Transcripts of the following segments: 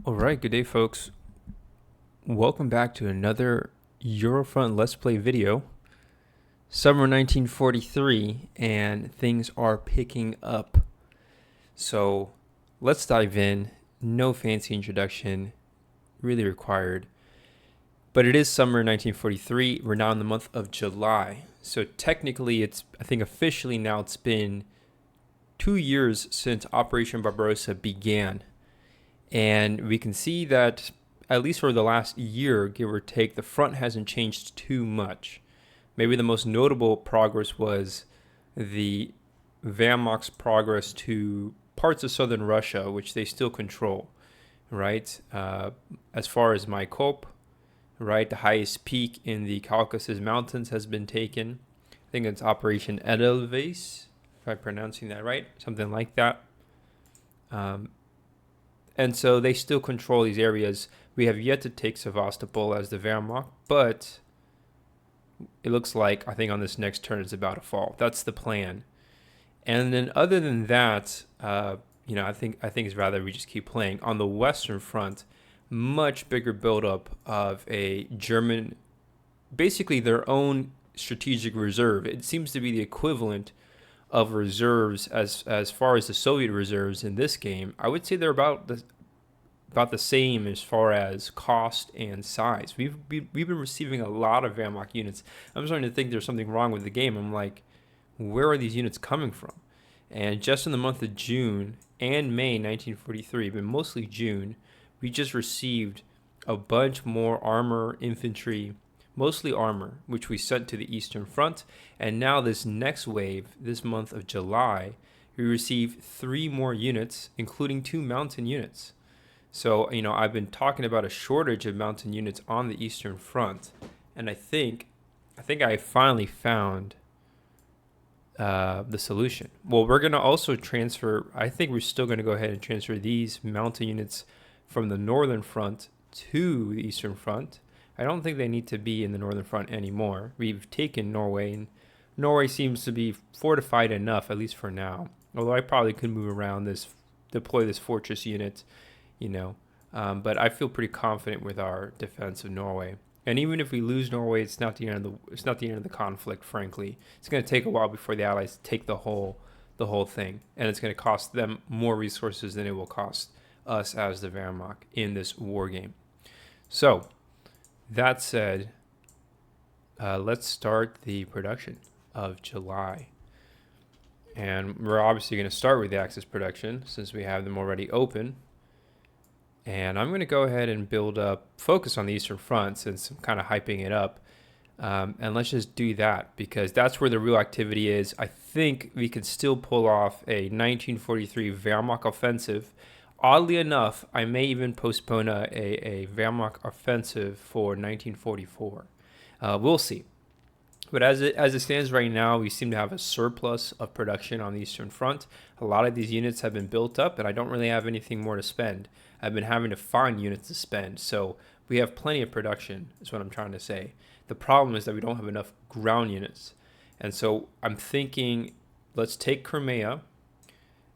All right, good day, folks. Welcome back to another Eurofront Let's Play video. Summer 1943, and things are picking up. So let's dive in. No fancy introduction really required. But it is summer 1943. We're now in the month of July. So technically, I think officially now it's been 2 years since Operation Barbarossa began. And we can see that, at least for the last year, give or take, the front hasn't changed too much. Maybe the most notable progress was the Wehrmacht's progress to parts of southern Russia, which they still control, right? As far as Maikop, right, the highest peak in the Caucasus Mountains has been taken. I think it's Operation Edelweiss, if I'm pronouncing that right, something like that. And so they still control these areas. We have yet to take Sevastopol as the Wehrmacht, but it looks like, I think on this next turn, it's about to fall. That's the plan. And then other than that, I think it's rather we just keep playing. On the Western Front, much bigger buildup of a German, basically their own strategic reserve. It seems to be the equivalent of reserves as far as the Soviet reserves in this game. I would say they're about the same as far as cost and size. We've been receiving a lot of Wehrmacht units. I'm starting to think there's something wrong with the game. I'm like, where are these units coming from? And just in the month of June and May 1943, but mostly June, we just received a bunch more armor, infantry, mostly armor, which we sent to the Eastern Front. And now this next wave, this month of July, we received 3 more units, including 2 mountain units. So, I've been talking about a shortage of mountain units on the Eastern Front. And I think I finally found the solution. Well, we're going to also transfer, I think we're still going to go ahead and transfer these mountain units from the Northern Front to the Eastern Front. I don't think they need to be in the Northern Front anymore. We've taken Norway, and Norway seems to be fortified enough, at least for now. Although I probably could move around deploy this fortress unit, but I feel pretty confident with our defense of Norway. And even if we lose Norway, it's not the end of the conflict. Frankly, it's going to take a while before the Allies take the whole thing, and it's going to cost them more resources than it will cost us as the Wehrmacht in this war game. So, that said, let's start the production of July. And we're obviously going to start with the Axis production since we have them already open. And I'm going to go ahead and focus on the Eastern Front since I'm kind of hyping it up. And let's just do that because that's where the real activity is. I think we can still pull off a 1943 Wehrmacht offensive. Oddly enough, I may even postpone a Wehrmacht offensive for 1944. We'll see. But as it stands right now, we seem to have a surplus of production on the Eastern Front. A lot of these units have been built up, and I don't really have anything more to spend. I've been having to find units to spend, so we have plenty of production, is what I'm trying to say. The problem is that we don't have enough ground units. And so I'm thinking, let's take Crimea,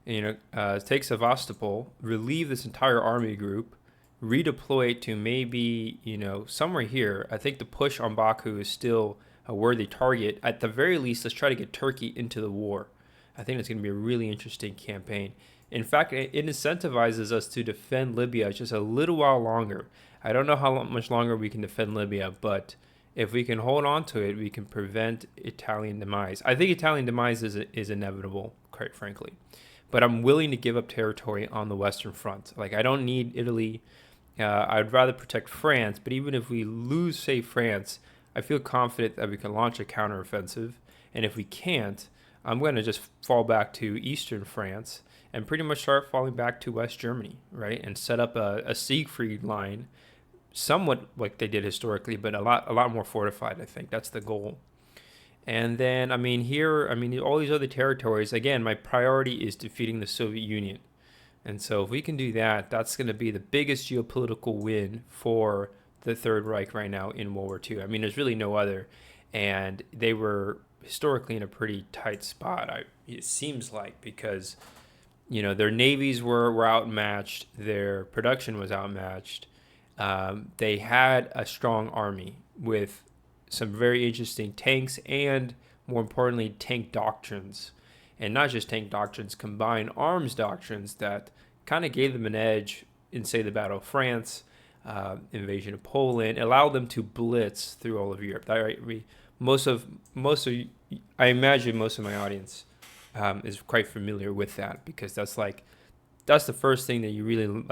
take Sevastopol, relieve this entire army group, redeploy it to maybe, somewhere here. I think the push on Baku is still a worthy target. At the very least, let's try to get Turkey into the war. I think it's going to be a really interesting campaign. In fact, it incentivizes us to defend Libya just a little while longer. I don't know how much longer we can defend Libya, but if we can hold on to it, we can prevent Italian demise. I think Italian demise is inevitable, quite frankly. But I'm willing to give up territory on the Western Front. Like, I don't need Italy. I'd rather protect France. But even if we lose, say, France, I feel confident that we can launch a counteroffensive. And if we can't, I'm going to just fall back to Eastern France and pretty much start falling back to West Germany, right? And set up a Siegfried line, somewhat like they did historically, but a lot more fortified, I think. That's the goal. And then, all these other territories, again, my priority is defeating the Soviet Union. And so if we can do that, that's going to be the biggest geopolitical win for the Third Reich right now in World War II. There's really no other. And they were historically in a pretty tight spot, it seems like, because, their navies were outmatched, their production was outmatched. They had a strong army with some very interesting tanks and, more importantly, tank doctrines. And not just tank doctrines, combined arms doctrines that kind of gave them an edge in, say, the Battle of France, invasion of Poland, allowed them to blitz through all of Europe. I imagine most of my audience is quite familiar with that, because that's the first thing that you really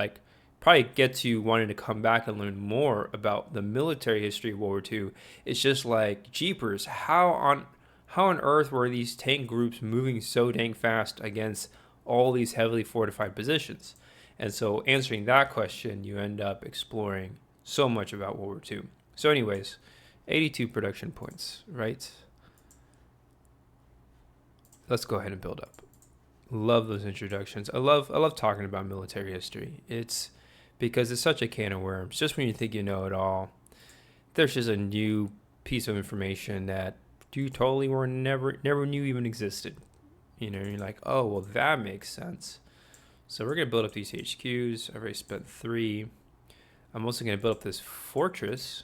probably get to wanting to come back and learn more about the military history of World War II. It's just like, jeepers, how on earth were these tank groups moving so dang fast against all these heavily fortified positions? And so answering that question, you end up exploring so much about World War II. So anyways, 82 production points, right? Let's go ahead and build up. Love those introductions. I love talking about military history. It's because it's such a can of worms. Just when you think you know it all, there's just a new piece of information that you totally never knew even existed. You're like, oh, well, that makes sense. So we're going to build up these HQs. I've already spent 3. I'm also going to build up this fortress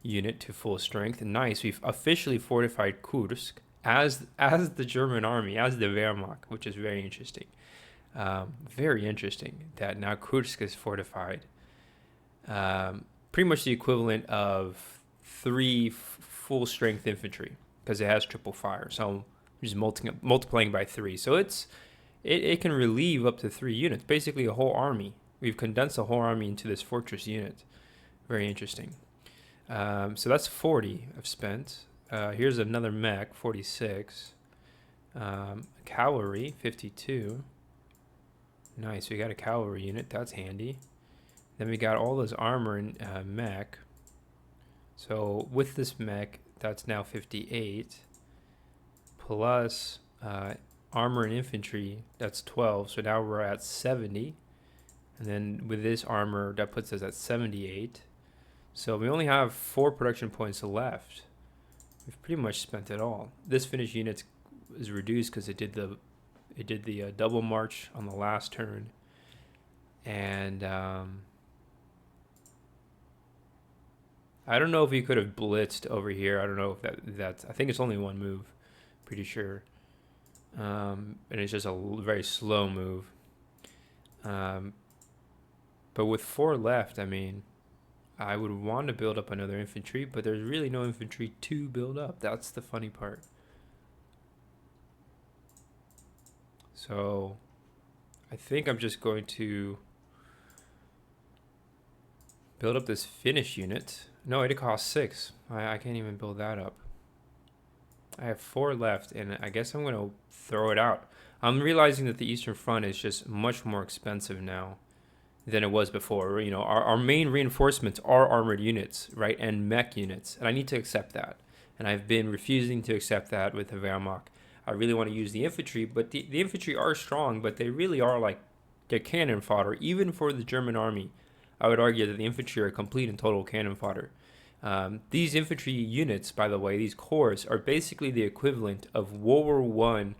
unit to full strength. And nice, we've officially fortified Kursk as the German army, as the Wehrmacht, which is very interesting. Very interesting that now Kursk is fortified. Pretty much the equivalent of 3 full strength infantry, because it has triple fire. So I'm just multiplying by 3. So it can relieve up to 3 units, basically a whole army. We've condensed a whole army into this fortress unit. Very interesting. So that's 40 I've spent. Here's another mech, 46. Cavalry, 52. Nice, we got a cavalry unit. That's handy. Then we got all this armor and mech. So with this mech, that's now 58. Plus armor and infantry, that's 12. So now we're at 70. And then with this armor, that puts us at 78. So we only have 4 production points left. We've pretty much spent it all. This finished unit is reduced because it did the double march on the last turn. And I don't know if he could have blitzed over here. I don't know if that's. I think it's only 1 move. Pretty sure. And it's just a very slow move. But with 4 left, I mean, I would want to build up another infantry, but there's really no infantry to build up. That's the funny part. So I think I'm just going to build up this Finnish unit. No, it costs 6. I can't even build that up. I have 4 left, and I guess I'm going to throw it out. I'm realizing that the Eastern Front is just much more expensive now than it was before. Our main reinforcements are armored units, right, and mech units, and I need to accept that. And I've been refusing to accept that with the Wehrmacht. I really want to use the infantry, but the infantry are strong, but they really are they're cannon fodder. Even for the German army, I would argue that the infantry are complete and total cannon fodder. These infantry units, by the way, these corps, are basically the equivalent of World War I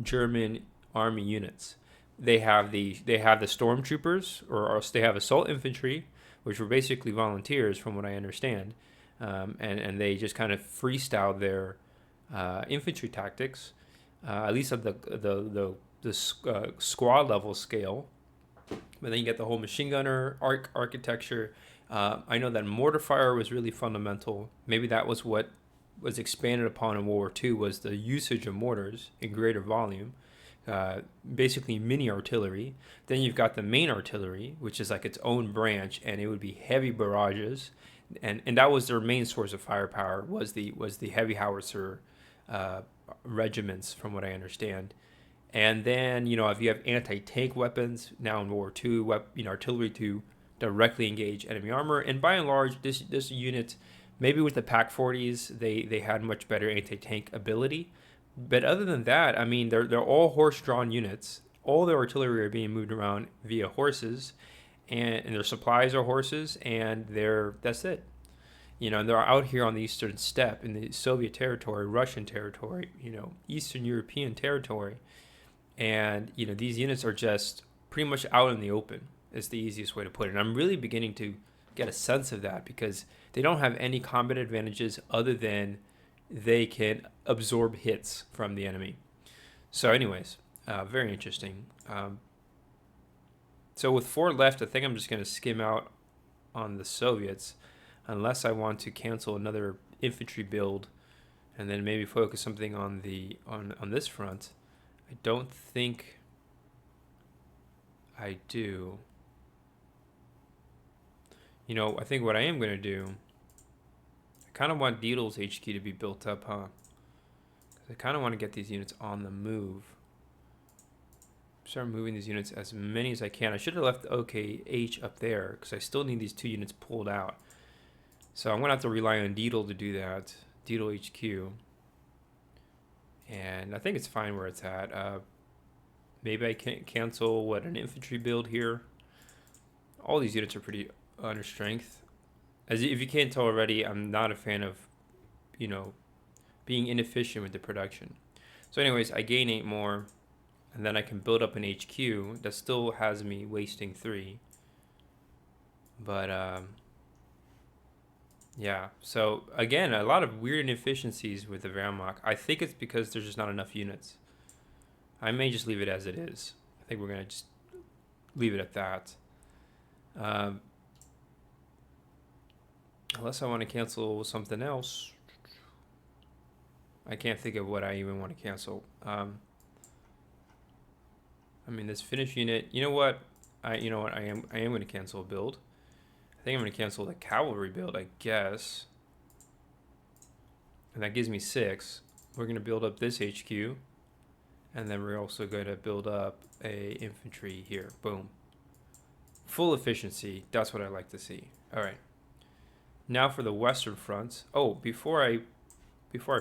German army units. They have the stormtroopers, or they have assault infantry, which were basically volunteers, from what I understand, and they just kind of freestyle their infantry tactics, at least at the squad level scale. But then you get the whole machine gunner architecture. I know that mortar fire was really fundamental. Maybe that was what was expanded upon in World War II, was the usage of mortars in greater volume. Basically mini artillery. Then you've got the main artillery, which is like its own branch, and it would be heavy barrages, and that was their main source of firepower, was the heavy howitzer regiments, from what I understand. And then if you have anti-tank weapons now in World War II, artillery to directly engage enemy armor. And by and large, this unit, maybe with the PaK-40s, they had much better anti-tank ability. But other than that, I mean, they're all horse-drawn units. All their artillery are being moved around via horses, and their supplies are horses, and that's it. They're out here on the Eastern Steppe, in the Soviet territory, Russian territory, Eastern European territory, And, these units are just pretty much out in the open is the easiest way to put it. And I'm really beginning to get a sense of that because they don't have any combat advantages other than they can absorb hits from the enemy. So anyways, very interesting. So with 4 left, I think I'm just going to skim out on the Soviets unless I want to cancel another infantry build and then maybe focus something on this front. I don't think I do. I think what I am going to do, I kind of want Beetle's HQ to be built up, huh? Because I kind of want to get these units on the move. Start moving these units as many as I can. I should have left OKH up there because I still need these 2 units pulled out. So I'm going to have to rely on Deedle to do that. Deedle HQ. And I think it's fine where it's at. Maybe I can cancel, an infantry build here. All these units are pretty under strength. If you can't tell already, I'm not a fan of, being inefficient with the production. So anyways, I gain 8 more. And then I can build up an HQ that still has me wasting 3. But, yeah. So, again, a lot of weird inefficiencies with the Wehrmacht. I think it's because there's just not enough units. I may just leave it as it is. I think we're going to just leave it at that. Unless I want to cancel something else. I can't think of what I even want to cancel. This Finnish unit. You know what? I am going to cancel a build. I think I'm going to cancel the cavalry build, I guess. And that gives me 6. We're going to build up this HQ, and then we're also going to build up a infantry here. Boom. Full efficiency. That's what I like to see. All right. Now for the Western fronts. Oh, before I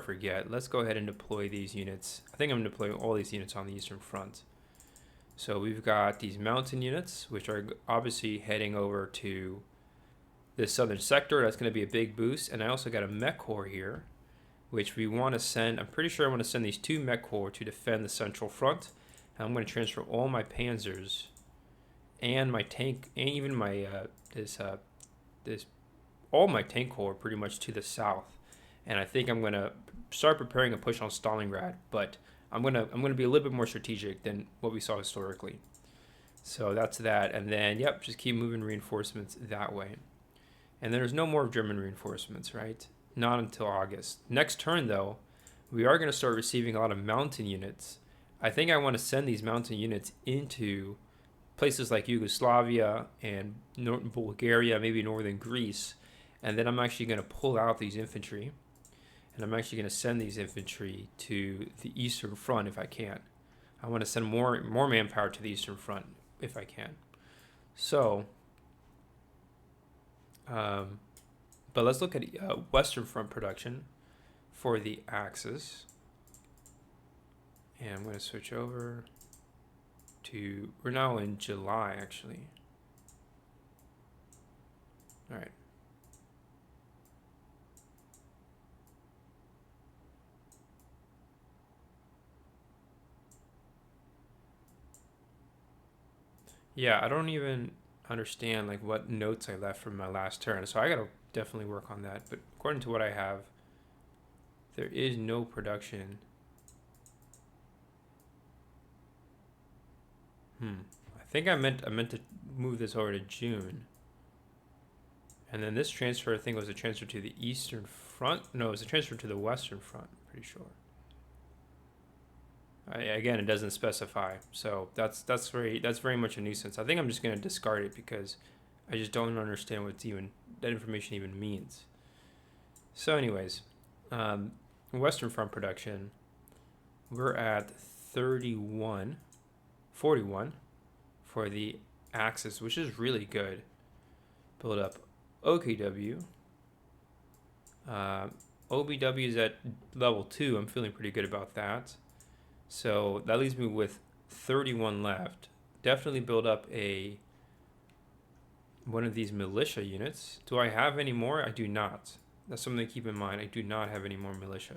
forget, let's go ahead and deploy these units. I think I'm deploying all these units on the Eastern front. So we've got these mountain units, which are obviously heading over to the southern sector. That's going to be a big boost. And I also got a mech corps here, which we want to send. I'm pretty sure I want to send these 2 mech corps to defend the central front. And I'm going to transfer all my panzers and my tank, and even my all my tank corps pretty much to the south. And I think I'm going to start preparing a push on Stalingrad, but I'm gonna be a little bit more strategic than what we saw historically. So that's that, and then just keep moving reinforcements that way. And there's no more German reinforcements, right? Not until August. Next turn though, we are gonna start receiving a lot of mountain units. I think I want to send these mountain units into places like Yugoslavia and Bulgaria, maybe northern Greece, and then I'm actually gonna pull out these infantry. And I'm actually going to send these infantry to the Eastern Front if I can. I want to send more manpower to the Eastern Front if I can. So, but let's look at Western Front production for the Axis. And I'm going to switch over to, we're now in July actually. All right. Yeah, I don't even understand what notes I left from my last turn, so I gotta definitely work on that. But according to what I have, there is no production. I think I meant to move this over to June, and then this transfer I think was a transfer to the Eastern Front. No, it was a transfer to the Western Front. Pretty sure. Again, it doesn't specify, so that's very much a nuisance. I think I'm just going to discard it because I just don't understand what that information even means. So anyways, Western Front production, we're at 41 for the Axis, which is really good. Build up OKW. OBW is at level 2. I'm feeling pretty good about that. So that leaves me with 31 left. Definitely build up one of these militia units. Do I have any more? I do not. That's something to keep in mind. I do not have any more militia.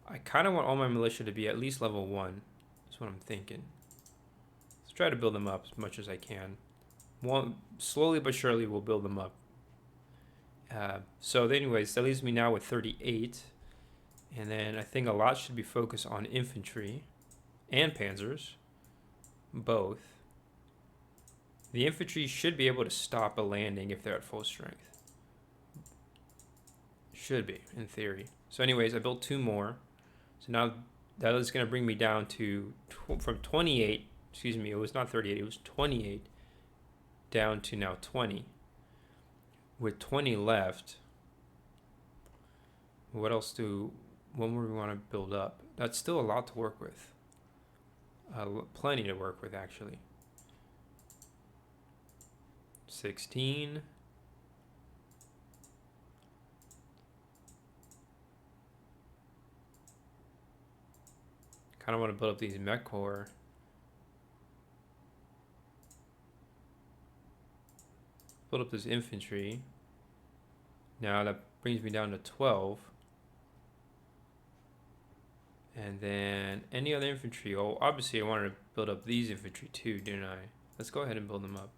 I kind of want all my militia to be at least level 1. That's what I'm thinking. Let's try to build them up as much as I can. Slowly but surely we'll build them up. So anyways, that leaves me now with 38. And then I think a lot should be focused on infantry and panzers, both. The infantry should be able to stop a landing if they're at full strength. Should be, in theory. So anyways, I built 2 more. So now that is going to bring me down to, from 28, excuse me, it was not 38, it was 28, down to now 20. With 20 left, what more do we want to build up? That's still a lot to work with. Plenty to work with, actually. 16. Kind of want to build up these mech corps. Build up this infantry. Now that brings me down to 12. And then any other infantry. Oh, obviously I wanted to build up these infantry too, didn't I? Let's go ahead and build them up.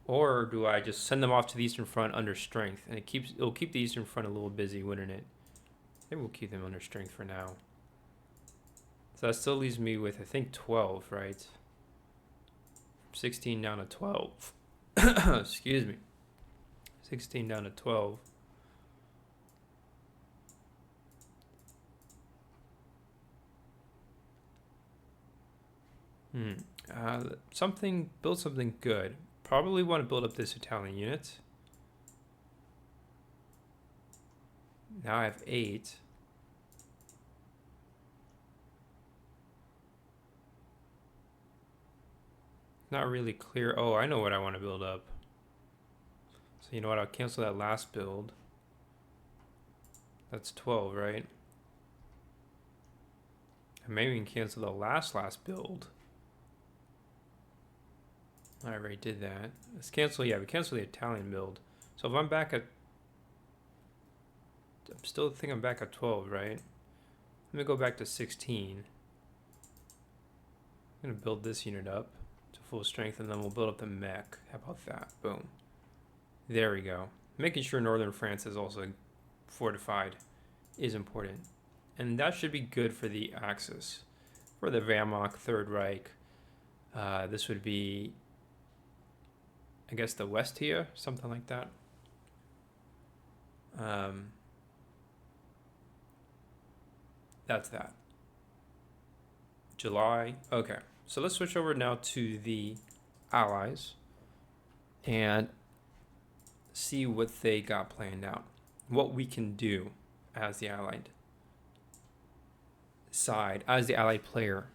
Or do I just send them off to the Eastern Front under strength? And it'll keep the Eastern Front a little busy, wouldn't it? Maybe we'll keep them under strength for now. So that still leaves me with, I think, 12, right? 16 down to 12. Excuse me. 16 down to 12. Build something good. Probably want to build up this Italian unit. Now I have 8. Not really clear. Oh, I know what I want to build up. So you know what? I'll cancel that last build. That's 12, right? And maybe we can cancel the last build. I already did that. Let's cancel, yeah, we cancel the Italian build. So if I'm back at, I'm still think I'm back at 12, right? Let me go back to 16. I'm gonna build this unit up to full strength and then we'll build up the mech. How about that? Boom. There we go. Making sure northern France is also fortified is important. And that should be good for the Axis. For the Wehrmacht, Third Reich. This would be, I guess, the West here, something like that. That's that. July. Okay, so let's switch over now to the Allies and see what they got planned out. What we can do as the Allied side, as the Allied player.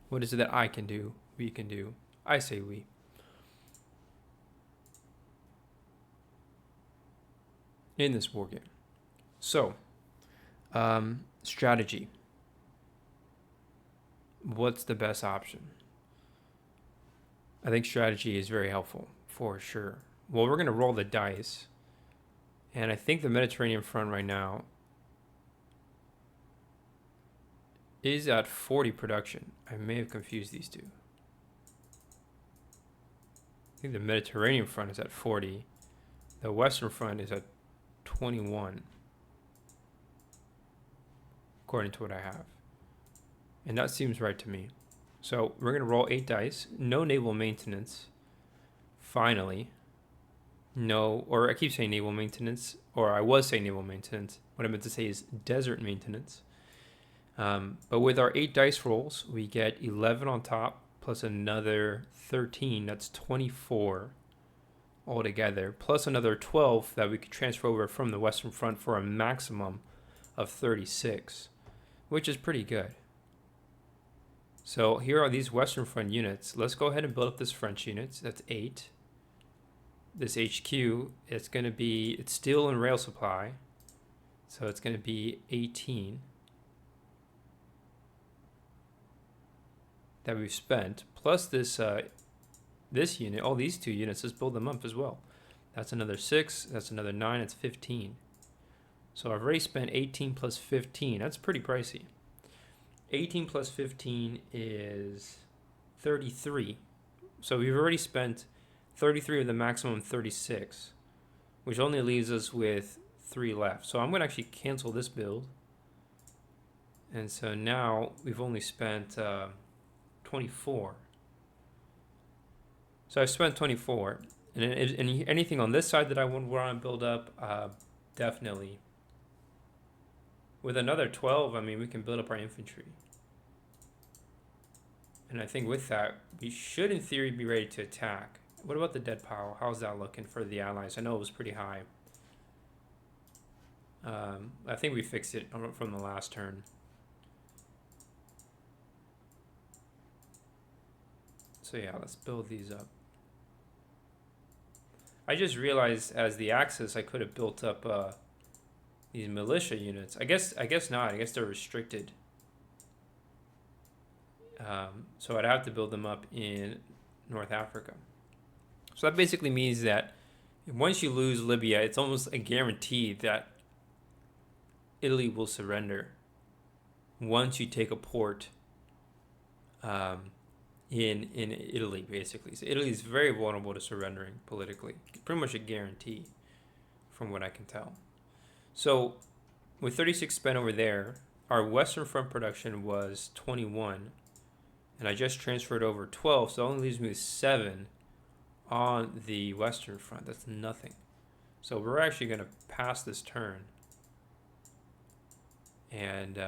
What is it that I can do, we can do? I say we. In this war game. So, strategy. What's the best option? I think strategy is very helpful, for sure. Well, we're going to roll the dice. And I think the Mediterranean front right now is at 40 production. I may have confused these two. I think the Mediterranean front is at 40. The Western front is at 21. According to what I have. And that seems right to me. So we're going to roll 8 dice. No naval maintenance. Finally. No, or I keep saying naval maintenance, or I was saying naval maintenance. What I meant to say is desert maintenance. But with our 8 dice rolls, we get 11 on top, plus another 13. That's 24 altogether, plus another 12 that we could transfer over from the Western Front for a maximum of 36, which is pretty good. So here are these Western Front units. Let's go ahead and build up this French units. That's 8. This HQ, it's going to be, it's steel and rail supply. So it's going to be 18 that we've spent. Plus this this unit, all these 2 units, let's build them up as well. That's another 6, that's another 9, it's 15. So I've already spent 18 plus 15. That's pretty pricey. 18 plus 15 is 33. So we've already spent 33 of the maximum 36, which only leaves us with 3 left. So I'm going to actually cancel this build. And so now we've only spent 24. So I've spent 24. And anything on this side that I would want to build up, definitely. With another 12, I mean, we can build up our infantry. And I think with that, we should, in theory, be ready to attack. What about the dead pile? How's that looking for the Allies? I know it was pretty high. I think we fixed it from the last turn. So yeah, let's build these up. I just realized as the Axis, I could have built up these militia units. I guess not. I guess they're restricted. So I'd have to build them up in North Africa. So that basically means that once you lose Libya, it's almost a guarantee that Italy will surrender once you take a port in Italy, basically. So Italy is very vulnerable to surrendering politically. Pretty much a guarantee from what I can tell. So with 36 spent over there, our Western Front production was 21. And I just transferred over 12, so that only leaves me with 7 on the Western Front. That's nothing. So we're actually going to pass this turn. And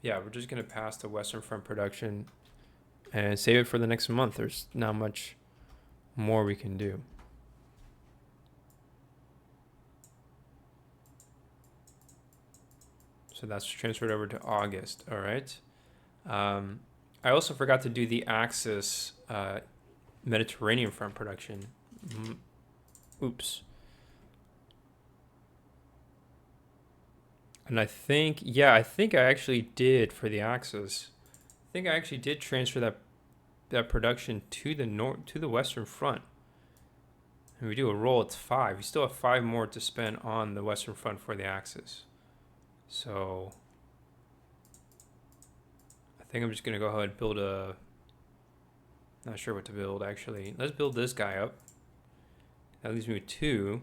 yeah, we're just going to pass the Western Front production and save it for the next month. There's not much more we can do. So that's transferred over to August. All right. I also forgot to do the Axis Mediterranean Front production. Oops. And I think I actually did for the Axis. I think I actually did transfer that production to the Western Front. And we do a roll, it's 5. We still have 5 more to spend on the Western Front for the Axis. So I think I'm just going to go ahead and build not sure what to build actually. Let's build this guy up. That leaves me with 2.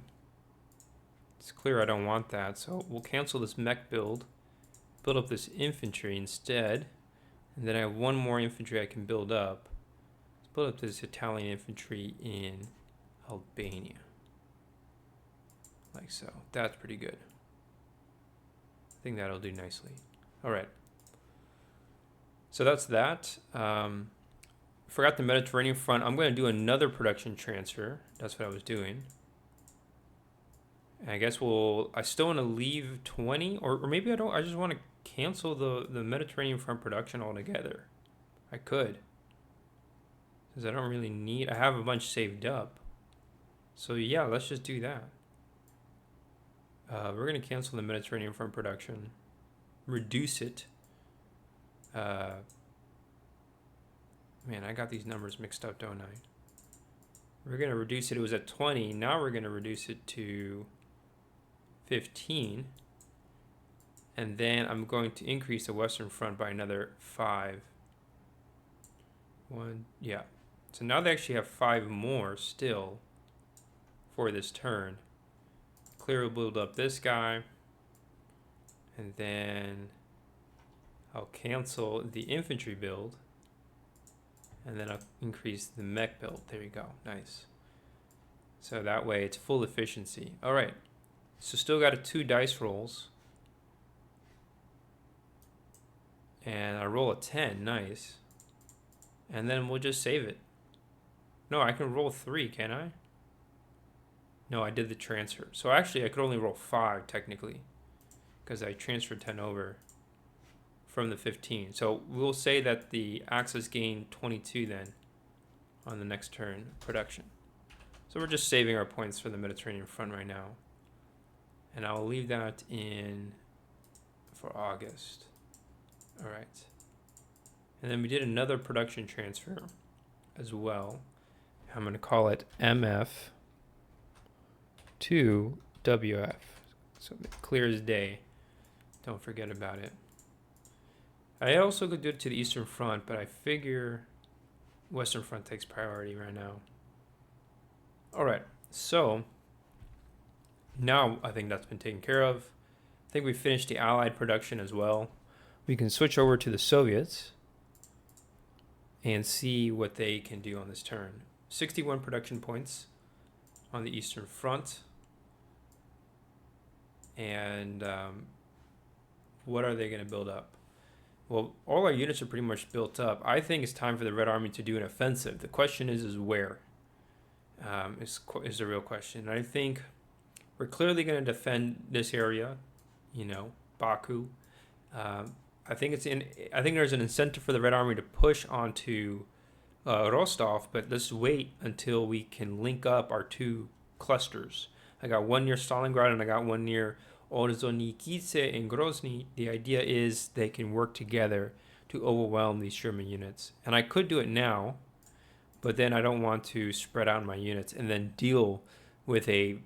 It's clear I don't want that, so we'll cancel this mech build up this infantry instead. And then I have 1 more infantry I can build up. Let's build up this Italian infantry in Albania. Like so. That's pretty good. I think that'll do nicely. All right. So that's that. Forgot the Mediterranean Front. I'm going to do another production transfer. That's what I was doing. And I guess I still want to leave 20, or maybe I don't. I just want to cancel the Mediterranean Front production altogether. I could. Because I don't really need, I have a bunch saved up. So yeah, let's just do that. We're going to cancel the Mediterranean Front production, reduce it. Man, I got these numbers mixed up, don't I? We're going to reduce it. It was at 20. Now we're going to reduce it to 15. And then I'm going to increase the Western Front by another 5. Yeah. So now they actually have 5 more still for this turn. Clear will build up this guy, and then I'll cancel the infantry build, and then I'll increase the mech build. There you go. Nice. So that way it's full efficiency. All right. So still got 2 dice rolls, and I roll a 10. Nice. And then we'll just save it. No, I can roll 3, can I? No, I did the transfer. So actually, I could only roll 5 technically, because I transferred 10 over from the 15. So we'll say that the Axis gained 22 then on the next turn production. So we're just saving our points for the Mediterranean Front right now. And I'll leave that in for August. All right. And then we did another production transfer as well. I'm going to call it MF. to WF. So clear as day. Don't forget about it. I also could do it to the Eastern Front, but I figure Western Front takes priority right now. All right, so now I think that's been taken care of. I think we finished the Allied production as well. We can switch over to the Soviets and see what they can do on this turn. 61 production points on the Eastern Front. And what are they going to build up? Well, all our units are pretty much built up. I think it's time for the Red Army to do an offensive. The question is where? Is the real question. And I think we're clearly going to defend this area, you know, Baku. I think there's an incentive for the Red Army to push onto Rostov, but let's wait until we can link up our two clusters. I got one near Stalingrad and I got one near Ordzhonikidze and Grozny. The idea is they can work together to overwhelm these German units. And I could do it now, but then I don't want to spread out my units and then deal with a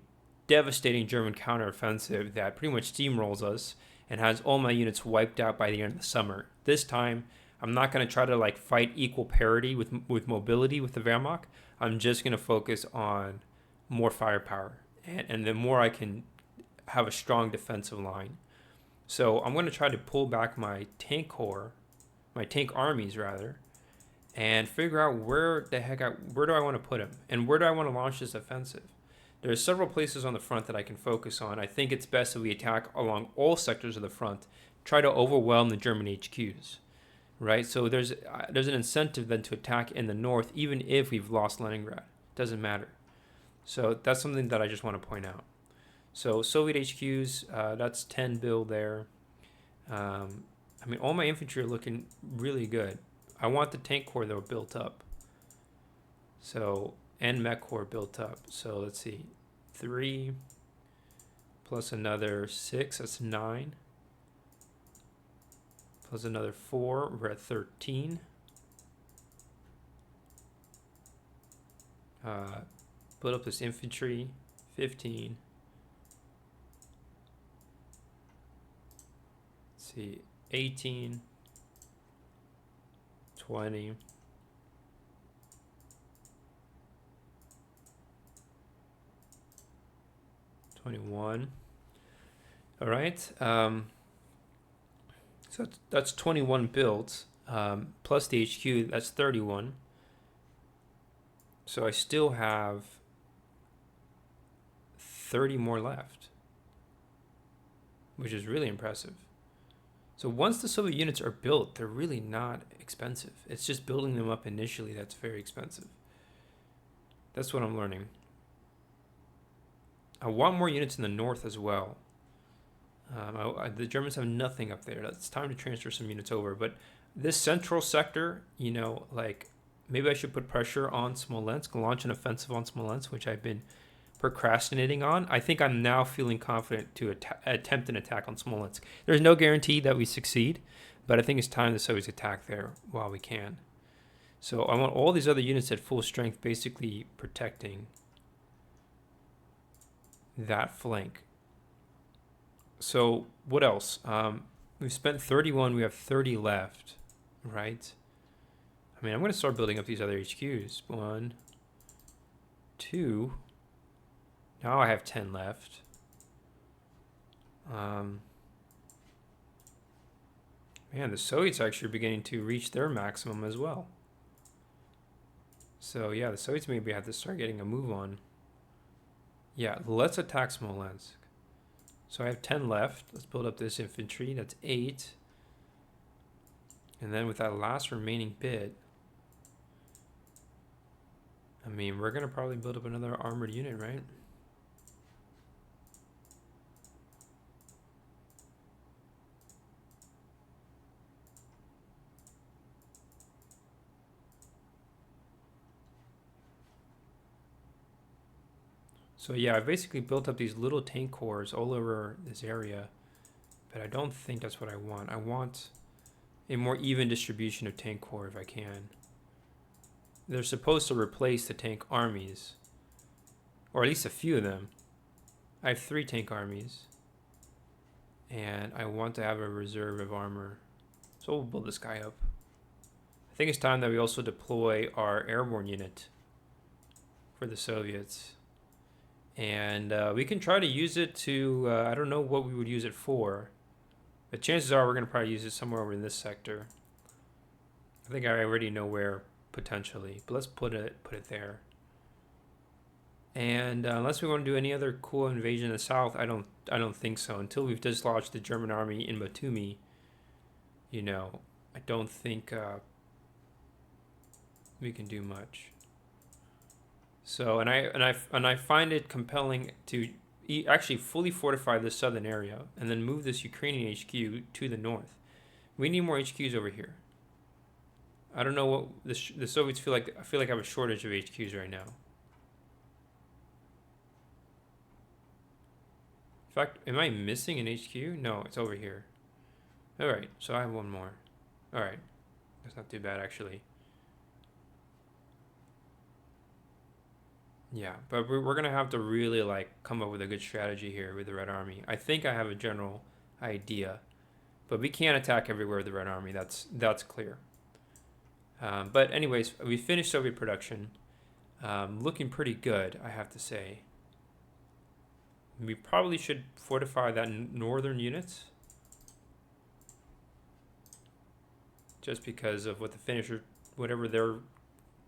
devastating German counteroffensive that pretty much steamrolls us and has all my units wiped out by the end of the summer. This time, I'm not going to try to like fight equal parity with mobility with the Wehrmacht. I'm just going to focus on more firepower. And the more I can have a strong defensive line. So I'm going to try to pull back my tank armies rather, and figure out where do I want to put them and where do I want to launch this offensive. There are several places on the front that I can focus on. I think it's best if we attack along all sectors of the front, try to overwhelm the German HQs, right? So there's an incentive then to attack in the north, even if we've lost Leningrad. Doesn't matter. So that's something that I just want to point out. So Soviet HQs, that's 10 build there. I mean, all my infantry are looking really good. I want the tank corps though built up. So, and mech corps built up. So let's see, 3 plus another 6, that's 9. Plus another 4, we're at 13. Build up this infantry, 15. Let's see, 18, 20. 21. All right. So that's 21 builds, plus the HQ, that's 31. So I still have 30 more left, which is really impressive. So once the Soviet units are built, they're really not expensive. It's just building them up initially that's very expensive. That's what I'm learning. I want more units in the north as well. The Germans have nothing up there. It's time to transfer some units over. But this central sector, you know, like maybe I should put pressure on Smolensk, launch an offensive on Smolensk, which I've been procrastinating on. I think I'm now feeling confident to attempt an attack on Smolensk. There's no guarantee that we succeed, but I think it's time the Soviets attack there while we can. So I want all these other units at full strength, basically protecting that flank. So what else? We've spent 31, we have 30 left, right? I mean, I'm going to start building up these other HQs. 1, 2. Now I have 10 left. Man, the Soviets actually are beginning to reach their maximum as well. So yeah, the Soviets maybe have to start getting a move on. Yeah, let's attack Smolensk. So I have 10 left. Let's build up this infantry. That's 8. And then with that last remaining bit, I mean, we're going to probably build up another armored unit, right? So yeah, I basically built up these little tank corps all over this area, but I don't think that's what I want. I want a more even distribution of tank corps if I can. They're supposed to replace the tank armies, or at least a few of them. I have 3 tank armies, and I want to have a reserve of armor. So we'll build this guy up. I think it's time that we also deploy our airborne unit for the Soviets. And we can try to use it to, I don't know what we would use it for, but chances are we're going to probably use it somewhere over in this sector. I think I already know where potentially, but let's put it there. And unless we want to do any other cool invasion in the south, I don't think so. Until we've dislodged the German army in Batumi, you know, I don't think we can do much. So, and I find it compelling to actually fully fortify this southern area and then move this Ukrainian HQ to the north. We need more HQs over here. I don't know what the Soviets feel like. I feel like I have a shortage of HQs right now. In fact, am I missing an HQ? No, it's over here. All right, so I have one more. All right, that's not too bad actually. Yeah, but we're gonna have to really like come up with a good strategy here with the Red Army. I think I have a general idea, but we can't attack everywhere with the Red Army. That's clear. But anyways, we finished Soviet production. Looking pretty good, I have to say. We probably should fortify that northern units, just because of what the Finnish are, whatever they're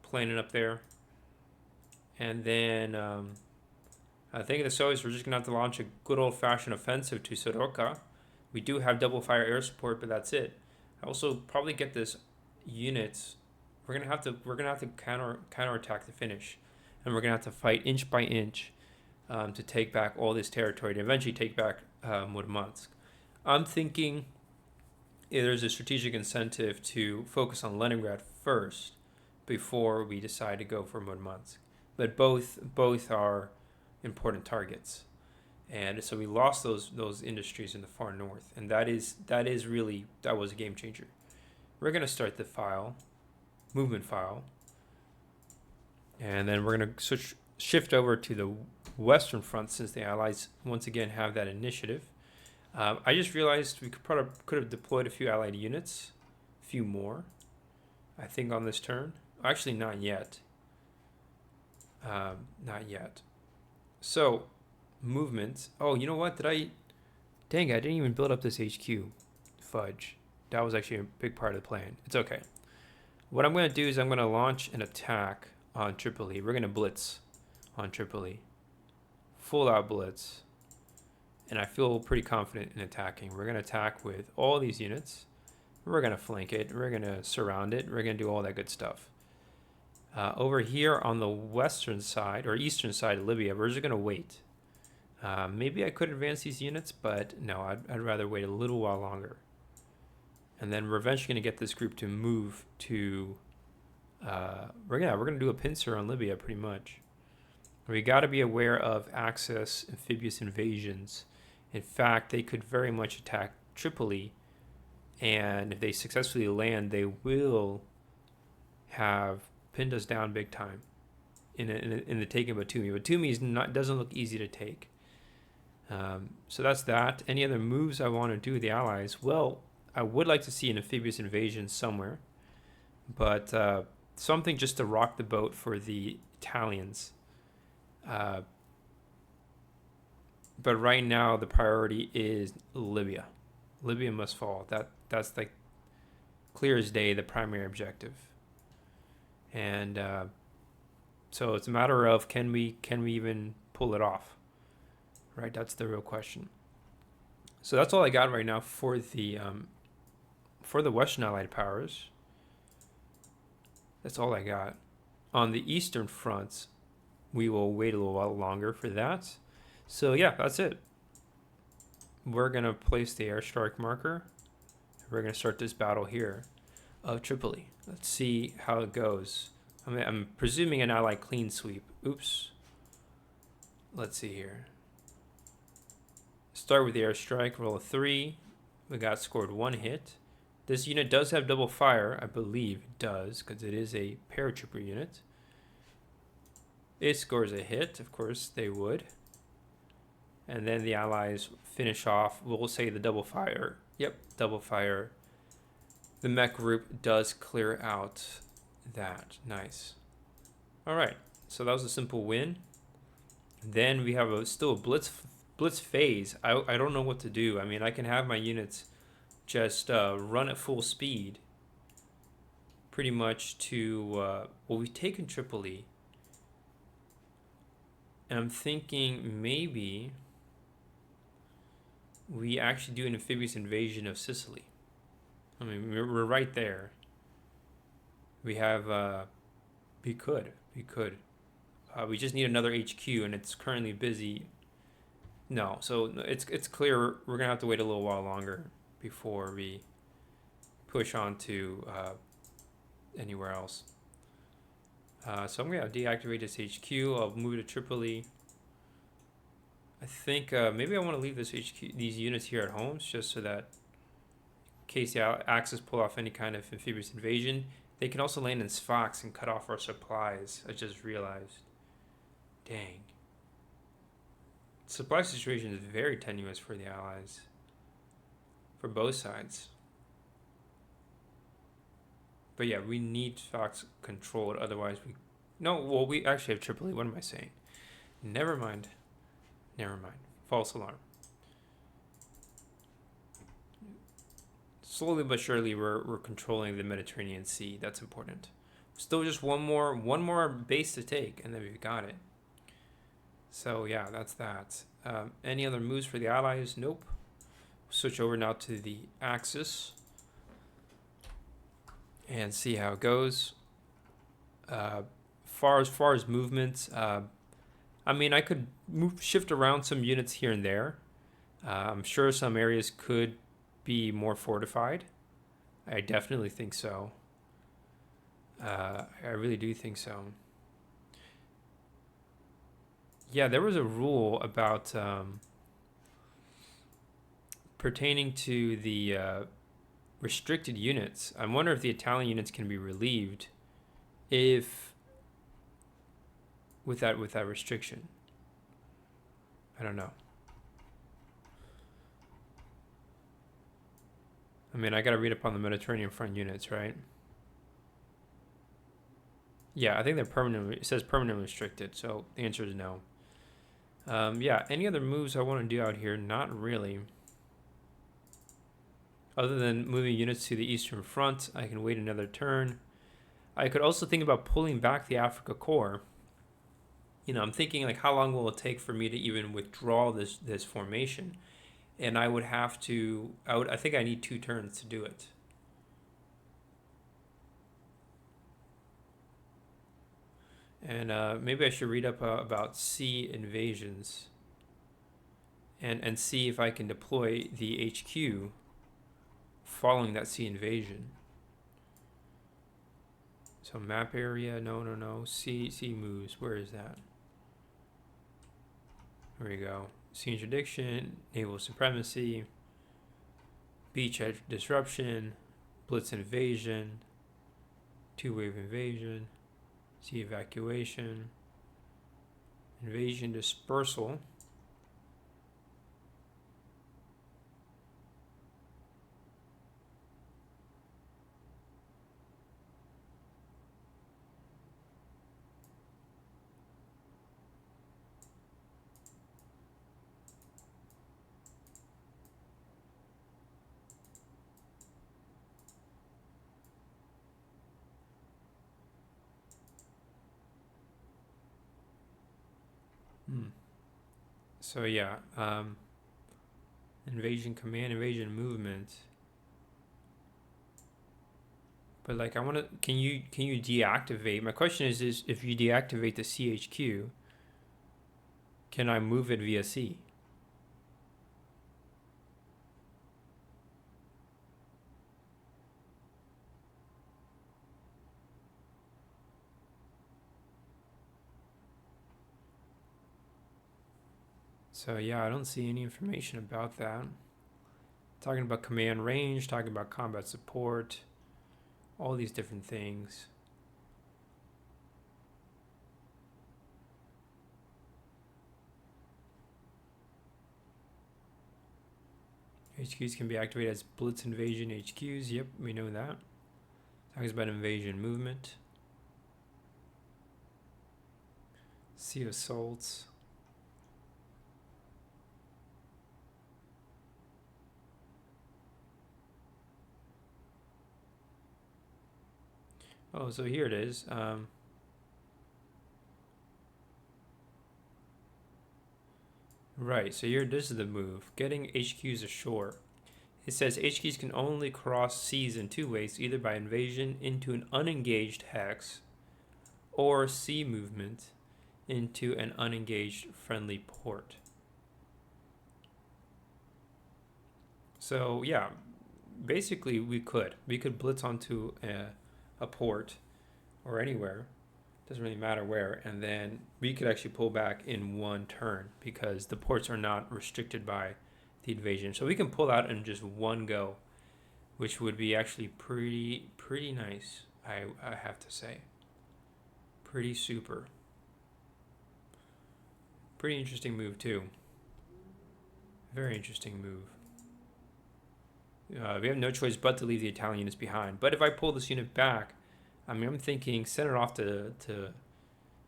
planning up there. And then I think the Soviets were just going to have to launch a good old-fashioned offensive to Soroka. We do have double fire air support, but that's it. I also probably get this units. We're gonna have to counterattack the Finnish, and we're gonna have to fight inch by inch to take back all this territory to eventually take back Murmansk. I'm thinking there's a strategic incentive to focus on Leningrad first before we decide to go for Murmansk. But both are important targets, and so we lost those industries in the far north, and that was a game changer. We're gonna start the movement file, and then we're gonna shift over to the Western Front since the Allies once again have that initiative. I just realized we could have deployed a few Allied units, a few more, I think on this turn. Actually, not yet. Not yet. So, movements. Oh, you know what? Dang, I didn't even build up this HQ. Fudge. That was actually a big part of the plan. It's okay. What I'm going to do is I'm going to launch an attack on Tripoli. We're going to blitz on Tripoli. Full out blitz. And I feel pretty confident in attacking. We're going to attack with all these units. We're going to flank it. We're going to surround it. We're going to do all that good stuff. Over here on the western side, or eastern side of Libya, we're just going to wait. Maybe I could advance these units, but no, I'd rather wait a little while longer. And then we're eventually going to get this group to move to... we're going to do a pincer on Libya, pretty much. We got to be aware of Axis amphibious invasions. In fact, they could very much attack Tripoli, and if they successfully land, they will have pinned us down big time in the taking of Batumi. Batumi doesn't look easy to take. So that's that. Any other moves I want to do with the Allies? Well, I would like to see an amphibious invasion somewhere, but something just to rock the boat for the Italians. But right now the priority is Libya. Libya must fall. That's like clear as day the primary objective. And so it's a matter of can we even pull it off, right? That's the real question. So that's all I got right now for the Western Allied powers. That's all I got. On the Eastern fronts, we will wait a little while longer for that. So yeah, that's it. We're gonna place the airstrike marker. We're gonna start this battle here of Tripoli. Let's see how it goes. I'm presuming an Allied clean sweep. Oops. Let's see here. Start with the airstrike. Roll a 3. We got scored 1 hit. This unit does have double fire. I believe it does, because it is a paratrooper unit. It scores a hit. Of course, they would. and then the Allies finish off, we'll say the double fire. Yep, double fire. The mech group does clear out that. Nice. All right, so that was a simple win. Then we have still a blitz phase. I don't know what to do. I mean, I can have my units just run at full speed, pretty much to well, we've taken Tripoli, and I'm thinking maybe we actually do an amphibious invasion of Sicily. I mean, we're right there. We have we could. We just need another HQ, and it's currently busy. No, so it's clear we're gonna have to wait a little while longer before we push on to anywhere else. So I'm gonna deactivate this HQ. I'll move it to Tripoli. I think maybe I want to leave this HQ, these units here at homes, just so that in case the Axis pull off any kind of amphibious invasion, they can also land in Sfax and cut off our supplies. I just realized. Dang. The supply situation is very tenuous for the Allies. For both sides. But yeah, we need Sfax controlled, otherwise we... No, well, we actually have Tripoli. What am I saying? Never mind. False alarm. Slowly but surely, we're controlling the Mediterranean Sea. That's important. Still just one more base to take, and then we've got it. So yeah, that's that. Any other moves for the Allies? Nope. Switch over now to the Axis and see how it goes. Far as movements, I mean, I could shift around some units here and there. I'm sure some areas could be more fortified. I definitely think so. I really do think so. Yeah, there was a rule about pertaining to the restricted units. I wonder if the Italian units can be relieved if with that restriction. I don't know. I mean, I gotta read up on the Mediterranean front units, right? Yeah, I think they're permanently, it says permanently restricted, so the answer is no. Yeah, any other moves I want to do out here? Not really. Other than moving units to the Eastern Front, I can wait another turn. I could also think about pulling back the Africa Corps. You know, I'm thinking like, how long will it take for me to even withdraw this formation? And I would have to, I think I need 2 turns to do it. And maybe I should read up about sea invasions and see if I can deploy the HQ following that sea invasion. So map area, no. Sea moves, where is that? There we go. Sea interdiction, naval supremacy, beachhead disruption, blitz invasion, 2-wave invasion, sea evacuation, invasion dispersal. So yeah, invasion command, invasion movement. But like, I want to. Can you deactivate? My question is if you deactivate the CHQ, can I move it via sea? So yeah, I don't see any information about that. Talking about command range, talking about combat support, all these different things. HQs can be activated as blitz invasion HQs. Yep, we know that. Talks about invasion movement. Sea assaults. Oh, so here it is. Right, so here, this is the move. Getting HQs ashore. It says HQs can only cross seas in two ways, either by invasion into an unengaged hex or sea movement into an unengaged friendly port. So yeah, basically we could blitz onto a port or anywhere, doesn't really matter where, and then we could actually pull back in one turn because the ports are not restricted by the invasion. So we can pull out in just one go, which would be actually pretty nice, I have to say. Pretty super. Pretty interesting move too. Very interesting move. We have no choice but to leave the Italian units behind. But if I pull this unit back, I mean, I'm thinking send it off to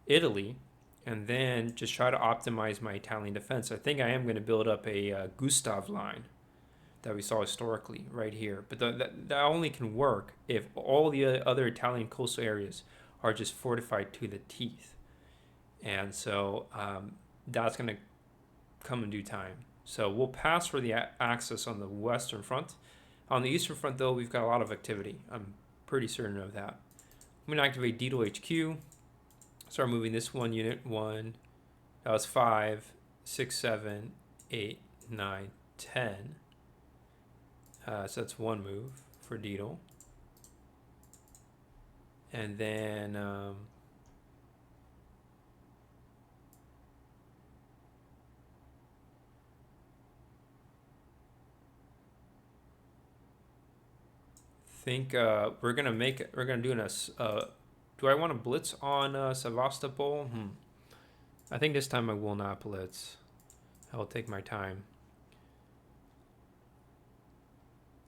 Italy and then just try to optimize my Italian defense. I think I am going to build up a Gustav line that we saw historically right here. But that only can work if all the other Italian coastal areas are just fortified to the teeth. And so that's going to come in due time. So we'll pass for the access on the Western Front. On the Eastern Front, though, we've got a lot of activity. I'm pretty certain of that. I'm going to activate Dito HQ. Start moving this one unit. One. That was 5, 6, 7, 8, 9, 10. So that's one move for Dito. And then think we're gonna do do I want to blitz on Sevastopol? I think this time I will not blitz. I'll take my time,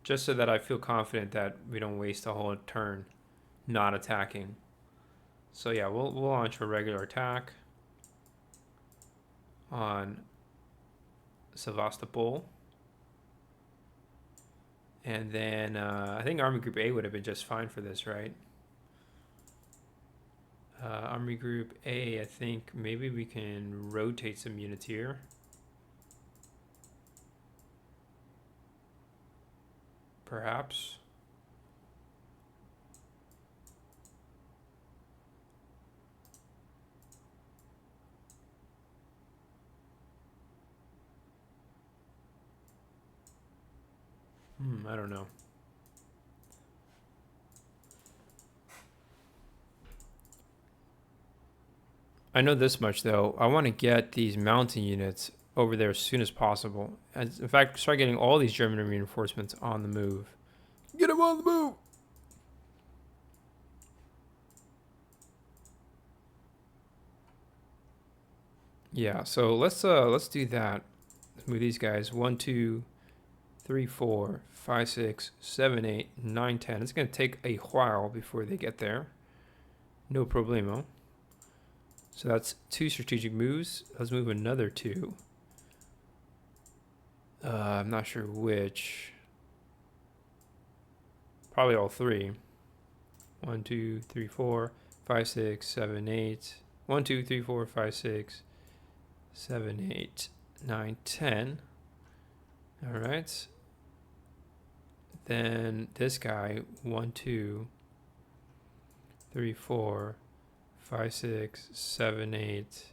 just so that I feel confident that we don't waste a whole turn not attacking. So yeah, we'll launch a regular attack on Sevastopol. And then I think Army Group A would have been just fine for this, right? Army Group A, I think maybe we can rotate some units here. Perhaps. I don't know. I know this much though. I want to get these mountain units over there as soon as possible. And in fact, start getting all these German reinforcements on the move. Get them on the move. Yeah, so let's do that. Let's move these guys. 1, 2, 3, 4, 5, 6, 7, 8, 9, 10. It's going to take a while before they get there. No problemo. So that's 2 strategic moves. Let's move another 2. I'm not sure which. Probably all 3. 1, 2, 3, 4, 5, 6, 7, 8. 1, 2, 3, 4, 5, 6, 7, 8, 9, 10. All right. Then this guy, 1, 2, 3, 4, 5, 6, 7, 8.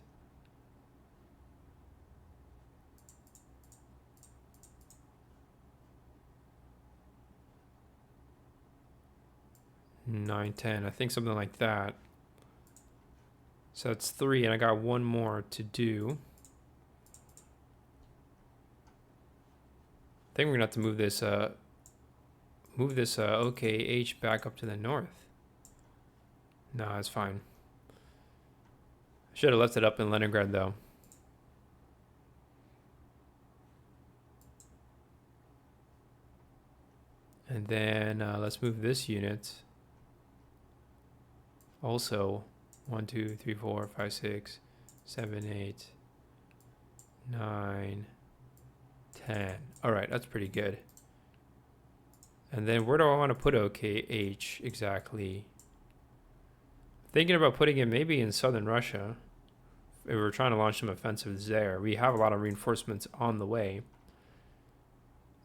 Nine, 10. I think something like that. So that's 3, and I got 1 more to do. I think we're gonna have to move this OKH back up to the north. No, that's fine. Should have left it up in Leningrad though. And then let's move this unit. Also, 1, 2, 3, 4, 5, 6, 7, 8, 9, 10. All right, that's pretty good. And then where do I want to put OKH exactly? Thinking about putting it maybe in southern Russia. If we're trying to launch some offensives there. We have a lot of reinforcements on the way.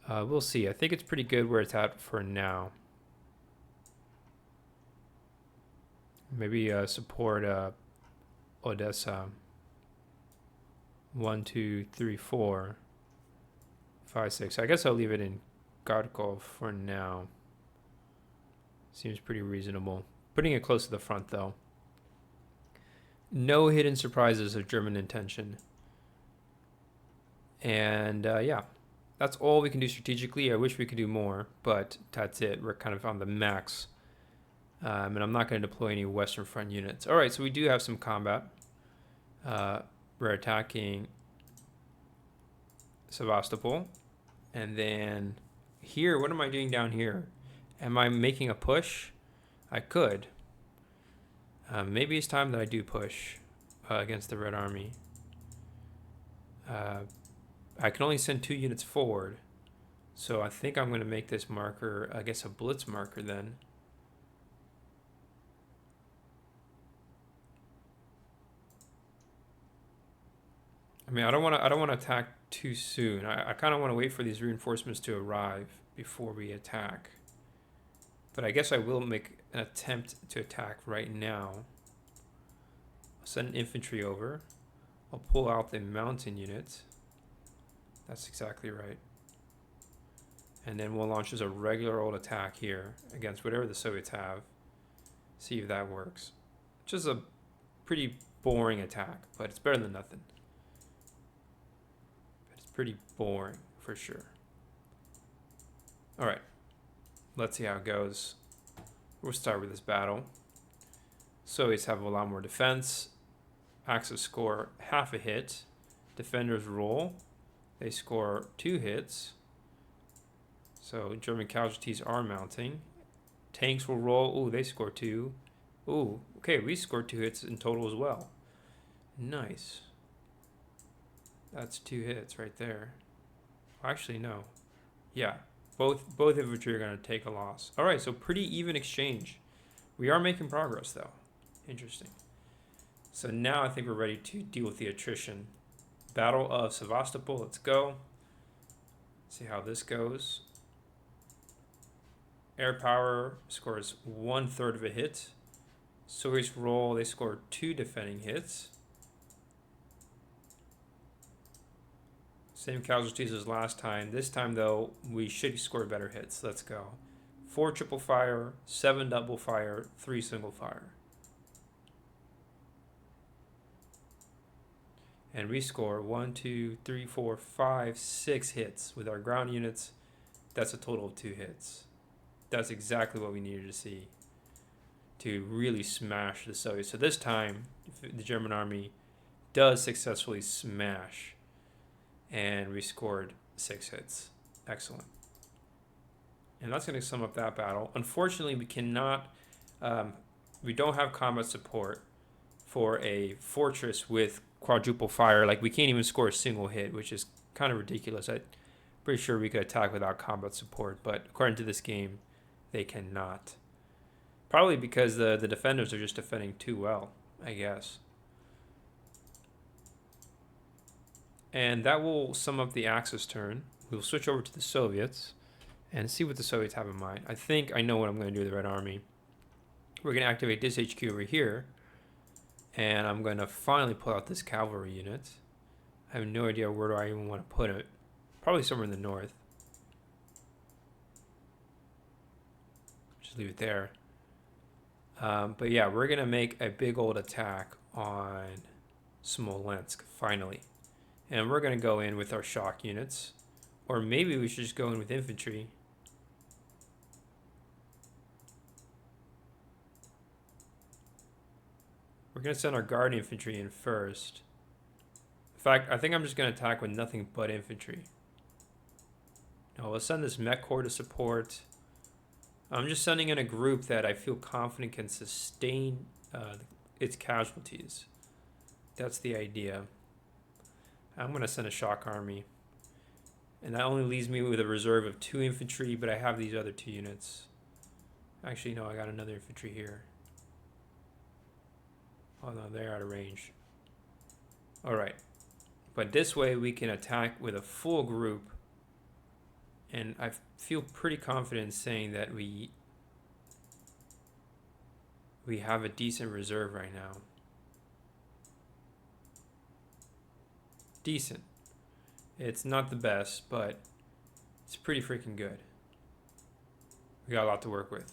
We'll see. I think it's pretty good where it's at for now. Maybe support Odessa. 1, 2, 3, 4, 5, 6. I guess I'll leave it in Kharkov for now. Seems pretty reasonable. Putting it close to the front, though. No hidden surprises of German intention. And yeah, that's all we can do strategically. I wish we could do more, but that's it. We're kind of on the max. And I'm not going to deploy any Western Front units. All right, so we do have some combat. We're attacking Sevastopol. And then here, what am I doing down here? Am I making a push? I could. Maybe it's time that I do push against the Red Army. I can only send 2 units forward. So I think I'm going to make this marker, I guess, a blitz marker then. I mean, I don't want to attack too soon. I kind of want to wait for these reinforcements to arrive before we attack. But I guess I will make an attempt to attack right now. I'll send infantry over. I'll pull out the mountain unit. That's exactly right. And then we'll launch as a regular old attack here against whatever the Soviets have. See if that works. Just a pretty boring attack, but it's better than nothing. But it's pretty boring for sure. All right. Let's see how it goes. We'll start with this battle. Soviets have a lot more defense. Axis score half a hit. Defenders roll. They score 2 hits. So German casualties are mounting. Tanks will roll. Ooh, they score 2. Ooh, okay, we scored 2 hits in total as well. Nice. That's 2 hits right there. Actually, no. Yeah. Both infantry are going to take a loss. All right, so pretty even exchange. We are making progress, though. Interesting. So now I think we're ready to deal with the attrition. Battle of Sevastopol. Let's go. See how this goes. Air power scores 1/3 of a hit. Soviets roll. They score 2 defending hits. Same casualties as last time. This time, though, we should score better hits. Let's go. 4 triple fire, 7 double fire, 3 single fire. And we score 1, 2, 3, 4, 5, 6 hits with our ground units. That's a total of 2 hits. That's exactly what we needed to see to really smash the Soviets. So this time, the German army does successfully smash. And we scored 6 hits. Excellent. And that's going to sum up that battle. Unfortunately, we cannot, we don't have combat support for a fortress with quadruple fire. Like, we can't even score a single hit, which is kind of ridiculous. I'm pretty sure we could attack without combat support, but according to this game, they cannot. Probably because the defenders are just defending too well, I guess. And that will sum up the Axis turn. We'll switch over to the Soviets and see what the Soviets have in mind. I think I know what I'm going to do with the Red Army. We're going to activate this HQ over here. And I'm going to finally pull out this cavalry unit. I have no idea where do I even want to put it. Probably somewhere in the north. Just leave it there. But yeah, we're going to make a big old attack on Smolensk, finally. And we're going to go in with our shock units. Or maybe we should just go in with infantry. We're going to send our guard infantry in first. In fact, I think I'm just going to attack with nothing but infantry. Now, let's send this mech corps to support. I'm just sending in a group that I feel confident can sustain its casualties. That's the idea. I'm going to send a shock army. And that only leaves me with a reserve of 2 infantry, but I have these other 2 units. Actually, no, I got another infantry here. Oh no, they're out of range. Alright. But this way we can attack with a full group. And I feel pretty confident in saying that we have a decent reserve right now. Decent. It's not the best, but it's pretty freaking good. We got a lot to work with.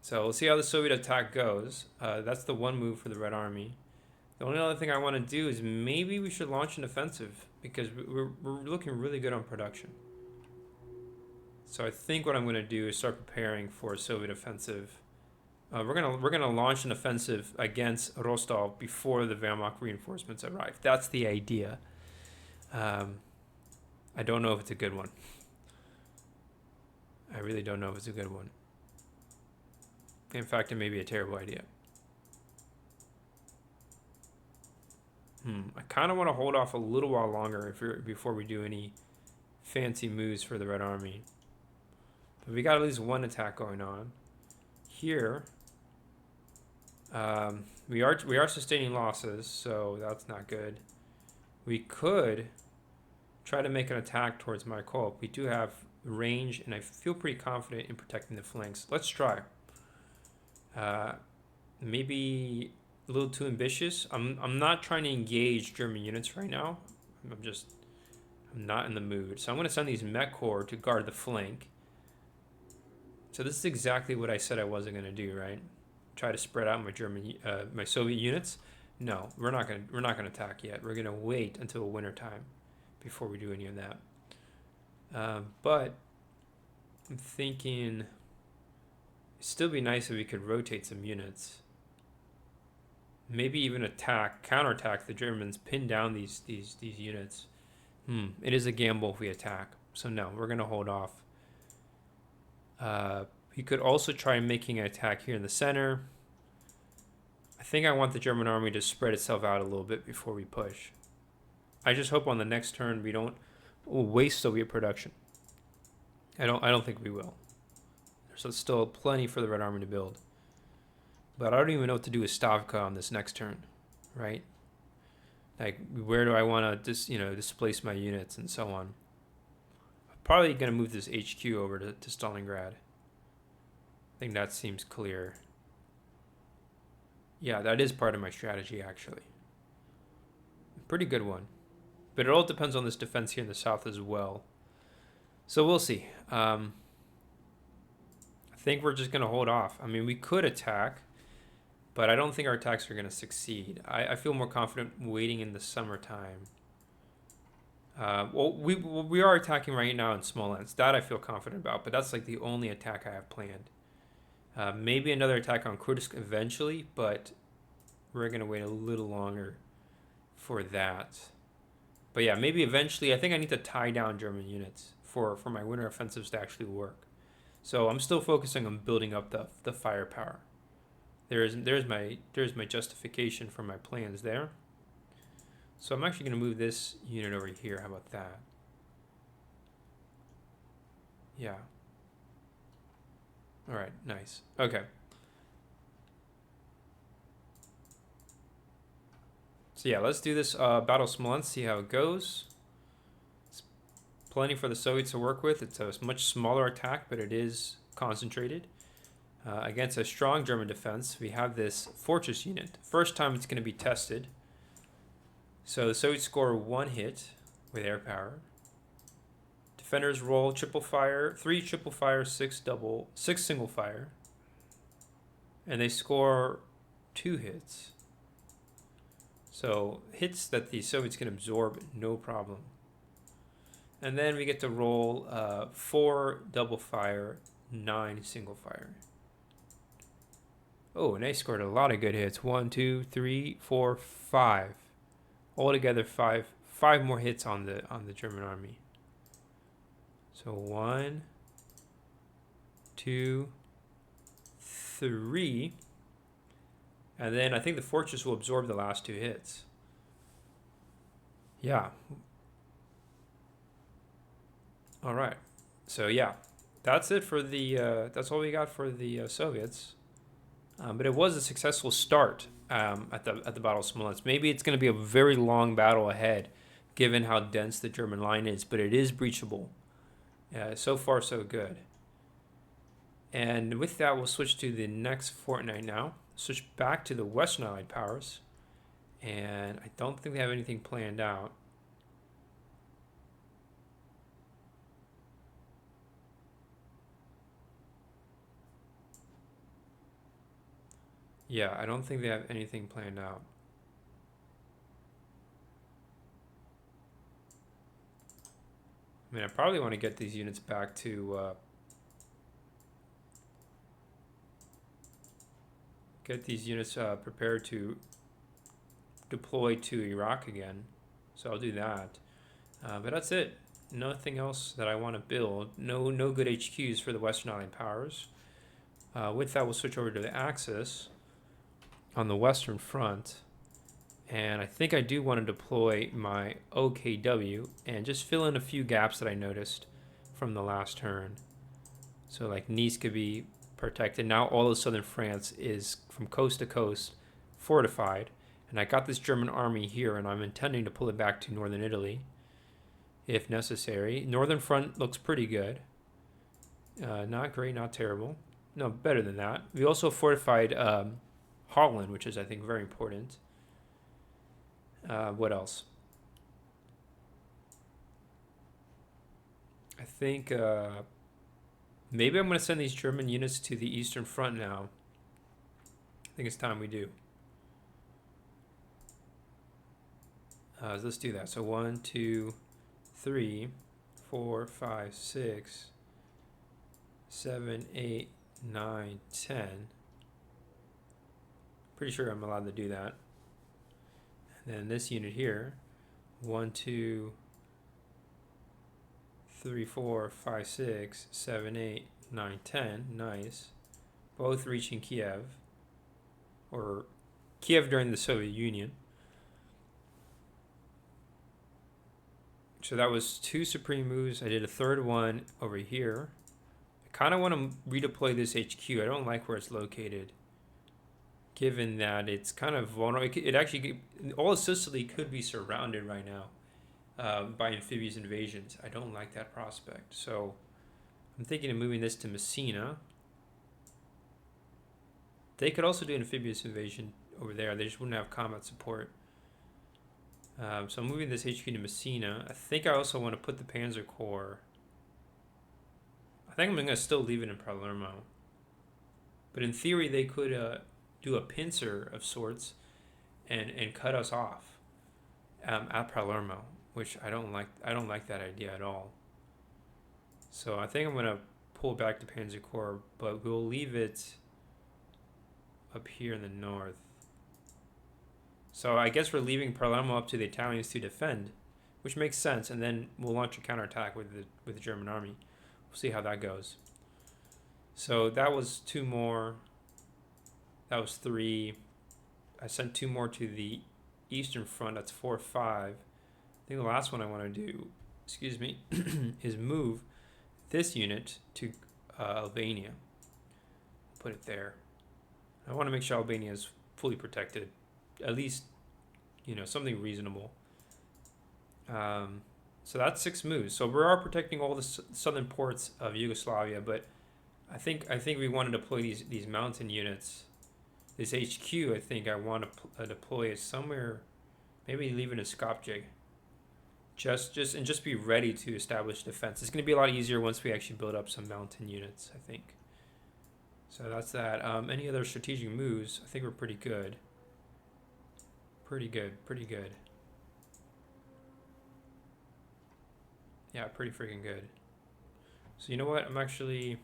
So we'll see how the Soviet attack goes. That's the one move for the Red Army. The only other thing I want to do is maybe we should launch an offensive because we're looking really good on production. So I think what I'm going to do is start preparing for a Soviet offensive. We're gonna launch an offensive against Rostov before the Wehrmacht reinforcements arrive. That's the idea. I don't know if it's a good one. I really don't know if it's a good one. In fact, it may be a terrible idea. I kind of want to hold off a little while longer before we do any fancy moves for the Red Army. But we got at least one attack going on. Here, we are sustaining losses, so that's not good. We could try to make an attack towards Mariupol. We do have range, and I feel pretty confident in protecting the flanks. Let's try. Maybe a little too ambitious. I'm not trying to engage German units right now. I'm not in the mood. So I'm going to send these Met Corps to guard the flank. So this is exactly what I said I wasn't going to do, right? Try to spread out my Soviet units. No, we're not going to attack yet. We're going to wait until winter time before we do any of that. But I'm thinking it'd still be nice if we could rotate some units. Maybe even counterattack the Germans, pin down these units. It is a gamble if we attack. So no, we're going to hold off. We could also try making an attack here in the center. I think I want the German army to spread itself out a little bit before we push. I just hope on the next turn we don't waste Soviet production. I don't think we will. There's still plenty for the Red Army to build. But I don't even know what to do with Stavka on this next turn, right? Like, where do I want to displace my units and so on? I'm probably going to move this HQ over to Stalingrad. I think that seems clear. Yeah, that is part of my strategy, actually. Pretty good one. But it all depends on this defense here in the south as well. So we'll see. I think we're just going to hold off. I mean, we could attack, but I don't think our attacks are going to succeed. I feel more confident waiting in the summertime. Well, we are attacking right now in Smolensk. That I feel confident about, but that's like the only attack I have planned. Maybe another attack on Kursk eventually, but we're going to wait a little longer for that. But yeah, maybe eventually. I think I need to tie down German units for my winter offensives to actually work. So I'm still focusing on building up the firepower. There's my justification for my plans there. So I'm actually going to move this unit over here. How about that? Yeah. All right, nice. Okay. So yeah, let's do this Battle of Smolensk, see how it goes. It's plenty for the Soviets to work with. It's a much smaller attack, but it is concentrated. Against a strong German defense, we have this fortress unit. First time it's going to be tested. So the Soviets score 1 hit with air power. Defenders roll triple fire, 3 triple fire, 6 single fire. And they score 2 hits. So hits that the Soviets can absorb, no problem. And then we get to roll 4 double fire, 9 single fire. Oh, and they scored a lot of good hits. 1, 2, 3, 4, 5. Altogether 5 more hits on the German army. So 1, 2, 3. And then I think the fortress will absorb the last 2 hits. Yeah. All right. So yeah, that's it for the. That's all we got for the Soviets. But it was a successful start at the Battle of Smolensk. Maybe it's going to be a very long battle ahead, given how dense the German line is. But it is breachable. So far, so good. And with that, we'll switch to the next fortnight now. Switch back to the Western Allied powers. And I don't think they have anything planned out. Yeah, I don't think they have anything planned out. I mean, I probably want to get these units back to... get these units prepared to deploy to Iraq again. So I'll do that. But that's it. Nothing else that I want to build. No good HQs for the Western Allied powers. With that, we'll switch over to the Axis on the Western Front. And I think I do want to deploy my OKW and just fill in a few gaps that I noticed from the last turn. So like Nice could be protected. Now all of southern France is from coast to coast fortified. And I got this German army here, and I'm intending to pull it back to northern Italy if necessary. Northern front looks pretty good. Not great, not terrible. No, better than that. We also fortified Holland, which is, I think, very important. What else? I think maybe I'm going to send these German units to the Eastern Front now. I think it's time we do. So let's do that. So 1, 2, 3, 4, 5, 6, 7, 8, 9, 10. Pretty sure I'm allowed to do that. And then this unit here, 1, 2, 3, 4, 5, 6, 7, 8, 9, 10. Nice. Both reaching Kiev. Or Kiev during the Soviet Union. So that was 2 supreme moves. I did a third one over here. I kind of want to redeploy this HQ. I don't like where it's located, given that it's kind of vulnerable. It actually, all of Sicily could be surrounded right now by amphibious invasions. I don't like that prospect. So I'm thinking of moving this to Messina. They could also do an amphibious invasion over there. They just wouldn't have combat support. So I'm moving this HQ to Messina. I think I also want to put the Panzer Corps. I think I'm going to still leave it in Palermo. But in theory, they could do a pincer of sorts and cut us off at Palermo, which I don't like. I don't like that idea at all. So I think I'm going to pull back the Panzer Corps, but we'll leave it up here in the north. So I guess we're leaving Palermo up to the Italians to defend, which makes sense, and then we'll launch a counterattack with the German army. We'll see how that goes. So that was 2 more. That was 3. I sent 2 more to the Eastern Front. That's 4, 5. I think the last one I want to do, excuse me, is move this unit to Albania. Put it there. I want to make sure Albania is fully protected. At least, you know, something reasonable. So that's 6 moves. So we are protecting all the southern ports of Yugoslavia, but I think we want to deploy these mountain units. This HQ, I think I want to deploy it somewhere, maybe leave it in Skopje. Just be ready to establish defense. It's going to be a lot easier once we actually build up some mountain units, I think. So that's that. Any other strategic moves? I think we're pretty good. Pretty good. Yeah, pretty freaking good. So you know what? I'm actually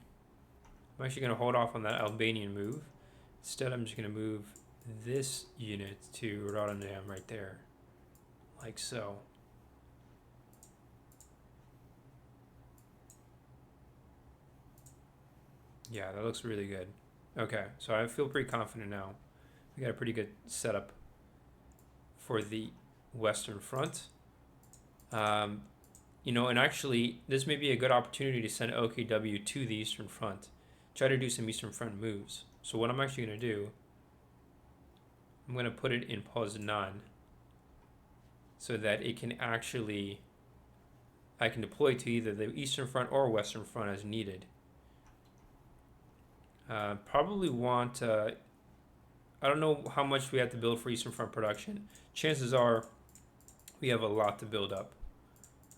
going to hold off on that Albanian move. Instead, I'm just going to move this unit to Rotterdam right there, like so. Yeah, that looks really good. Okay, so I feel pretty confident now. We got a pretty good setup for the Western Front. Um, and actually, this may be a good opportunity to send OKW to the Eastern Front. Try to do some Eastern Front moves. So what I'm actually going to do, I'm going to put it in Poznan so that it can actually, I can deploy to either the Eastern Front or Western Front as needed. Probably want, I don't know how much we have to build for Eastern Front production. Chances are we have a lot to build up.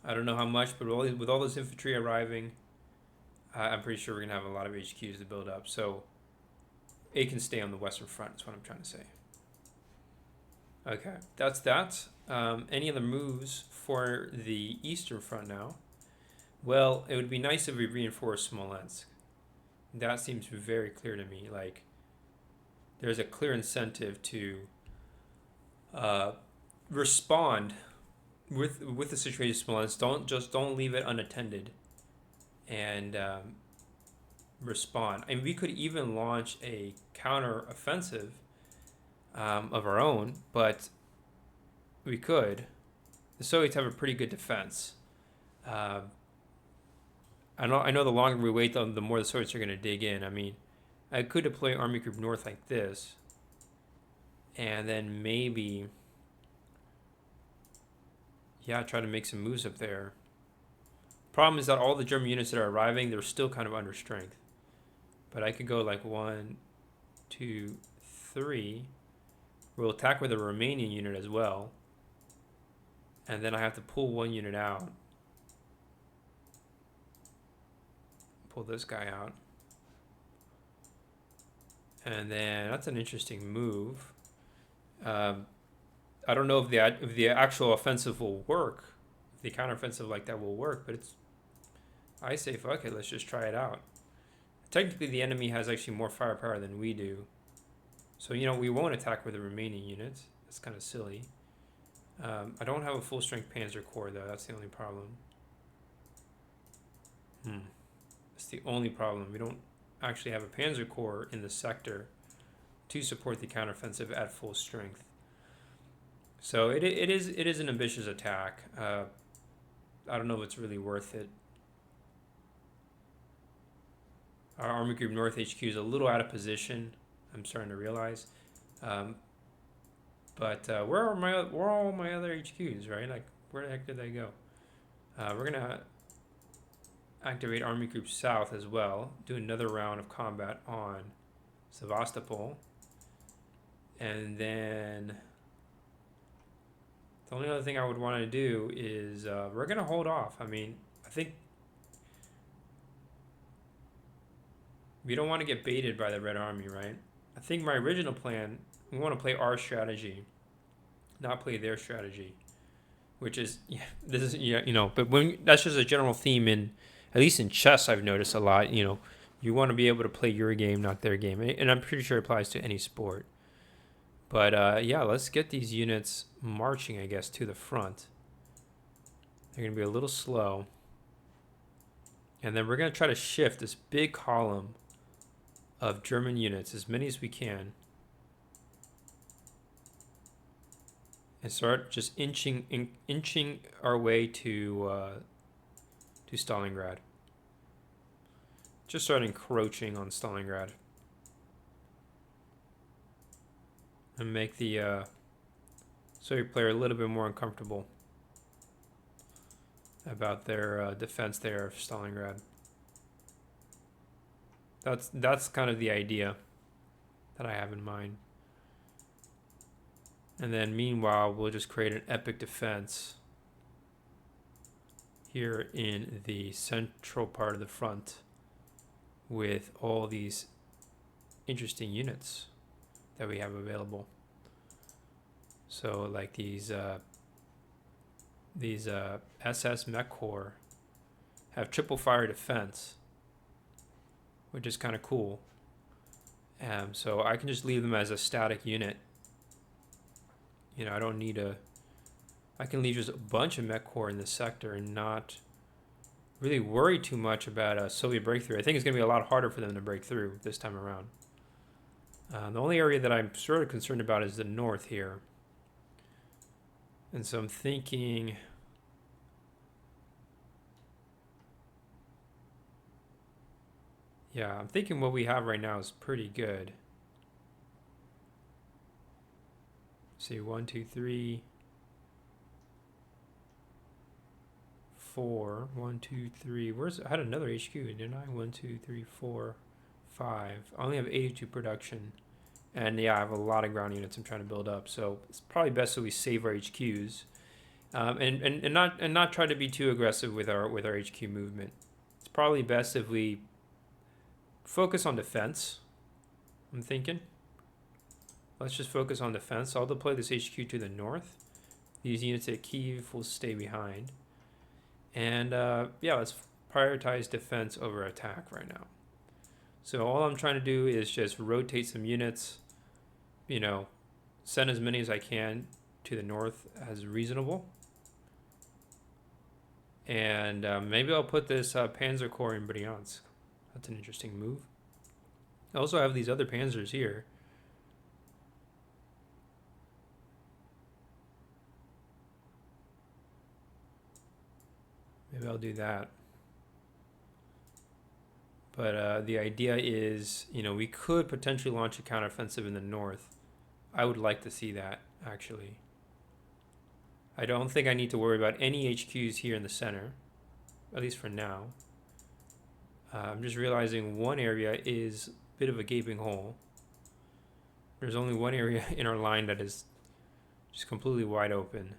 I don't know how much, but with all this infantry arriving, I'm pretty sure we're going to have a lot of HQs to build up. So it can stay on the Western Front, is what I'm trying to say. Okay, that's that. Any other moves for the Eastern Front now? Well, it would be nice if we reinforced Smolensk. That seems very clear to me. Like, there's a clear incentive to respond with the situation of Smolensk. Don't leave it unattended, and respond. And we could even launch a counter offensive of our own, but we could. The Soviets have a pretty good defense. I know the longer we wait, the more the Soviets are going to dig in. I mean, I could deploy Army Group North like this, and then maybe, yeah, try to make some moves up there. Problem is that all the German units that are arriving, they're still kind of under strength. But I could go like 1, 2, 3. We'll attack with a Romanian unit as well. And then I have to pull one unit out. Pull this guy out. And then that's an interesting move. I don't know if the actual offensive will work. If the counteroffensive like that will work, but I say fuck it, let's just try it out. Technically, the enemy has actually more firepower than we do. So, we won't attack with the Romanian units. That's kind of silly. I don't have a full-strength Panzer Corps, though. That's the only problem. That's the only problem. We don't actually have a Panzer Corps in the sector to support the counteroffensive at full strength. So it is an ambitious attack. I don't know if it's really worth it. Our Army Group North HQ is a little out of position, I'm starting to realize. But where are all my other HQs, right? Like, where the heck did they go? We're going to activate Army Group South as well. Do another round of combat on Sevastopol. And then the only other thing I would want to do is we're going to hold off. I mean, I think we don't want to get baited by the Red Army, right? I think my original plan, we want to play our strategy, not play their strategy, which is, but that's just a general theme at least in chess, I've noticed a lot, you want to be able to play your game, not their game. And I'm pretty sure it applies to any sport. But yeah, let's get these units marching, I guess, to the front. They're going to be a little slow. And then we're going to try to shift this big column of German units, as many as we can, and start just inching our way to Stalingrad. Just start encroaching on Stalingrad. And make the Soviet player a little bit more uncomfortable about their defense there of Stalingrad. That's kind of the idea that I have in mind. And then meanwhile, we'll just create an epic defense here in the central part of the front with all these interesting units that we have available. So like these SS Mech Corps have triple fire defense, which is kind of cool. So I can just leave them as a static unit. I don't need I can leave just a bunch of Mech Corps in this sector and not really worry too much about a Soviet breakthrough. I think it's going to be a lot harder for them to break through this time around. The only area that I'm sort of concerned about is the north here. And so I'm thinking, yeah, I'm thinking what we have right now is pretty good. See, 1, 2, 3, 4. 1, 2, 3. I had another HQ, didn't I? 1, 2, 3, 4, 5. I only have 82 production. And yeah, I have a lot of ground units I'm trying to build up. So it's probably best that we save our HQs. And not try to be too aggressive with our HQ movement. It's probably best if we focus on defense. I'm thinking. Let's just focus on defense. I'll deploy this HQ to the north. These units at Kyiv will stay behind. And yeah, let's prioritize defense over attack right now. So all I'm trying to do is just rotate some units, you know, send as many as I can to the north as reasonable. And maybe I'll put this Panzer Corps in Bryansk. That's an interesting move. I also have these other panzers here. Maybe I'll do that. But the idea is, you know, we could potentially launch a counteroffensive in the north. I would like to see that, actually. I don't think I need to worry about any HQs here in the center, at least for now. I'm just realizing one area is a bit of a gaping hole. There's only one area in our line that is just completely wide open.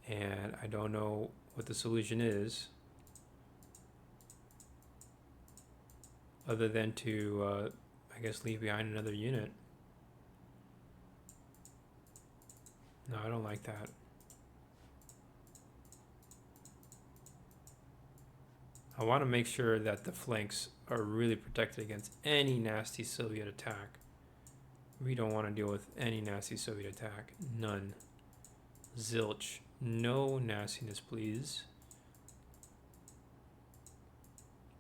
And I don't know what the solution is, other than to, I guess, leave behind another unit. No, I don't like that. I want to make sure that the flanks are really protected against any nasty Soviet attack. We don't want to deal with any nasty Soviet attack. None. Zilch. No nastiness, please.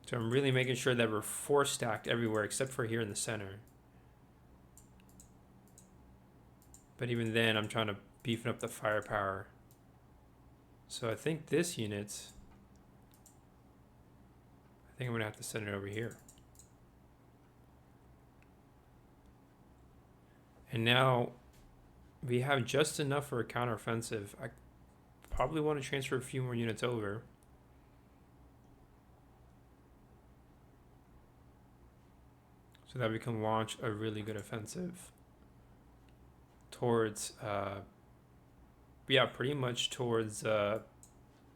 So I'm really making sure that we're force stacked everywhere except for here in the center. But even then, I'm trying to beef up the firepower. So I think this unit, I think I'm going to have to send it over here. And now we have just enough for a counteroffensive. I probably want to transfer a few more units over. So that we can launch a really good offensive towards, yeah, pretty much towards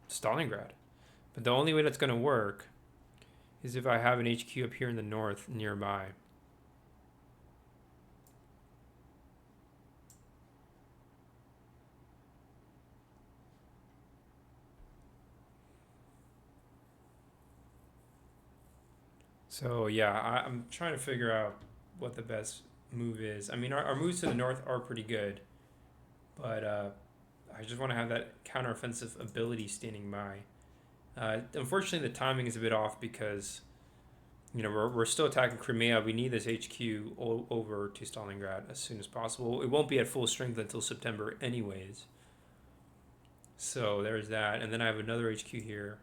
Stalingrad. But the only way that's going to work is if I have an HQ up here in the north nearby. So yeah, I'm trying to figure out what the best move is. I mean, our moves to the north are pretty good, but I just want to have that counteroffensive ability standing by. Unfortunately, the timing is a bit off because, you know, we're still attacking Crimea. We need this HQ over to Stalingrad as soon as possible. It won't be at full strength until September anyways. So there's that. And then I have another HQ here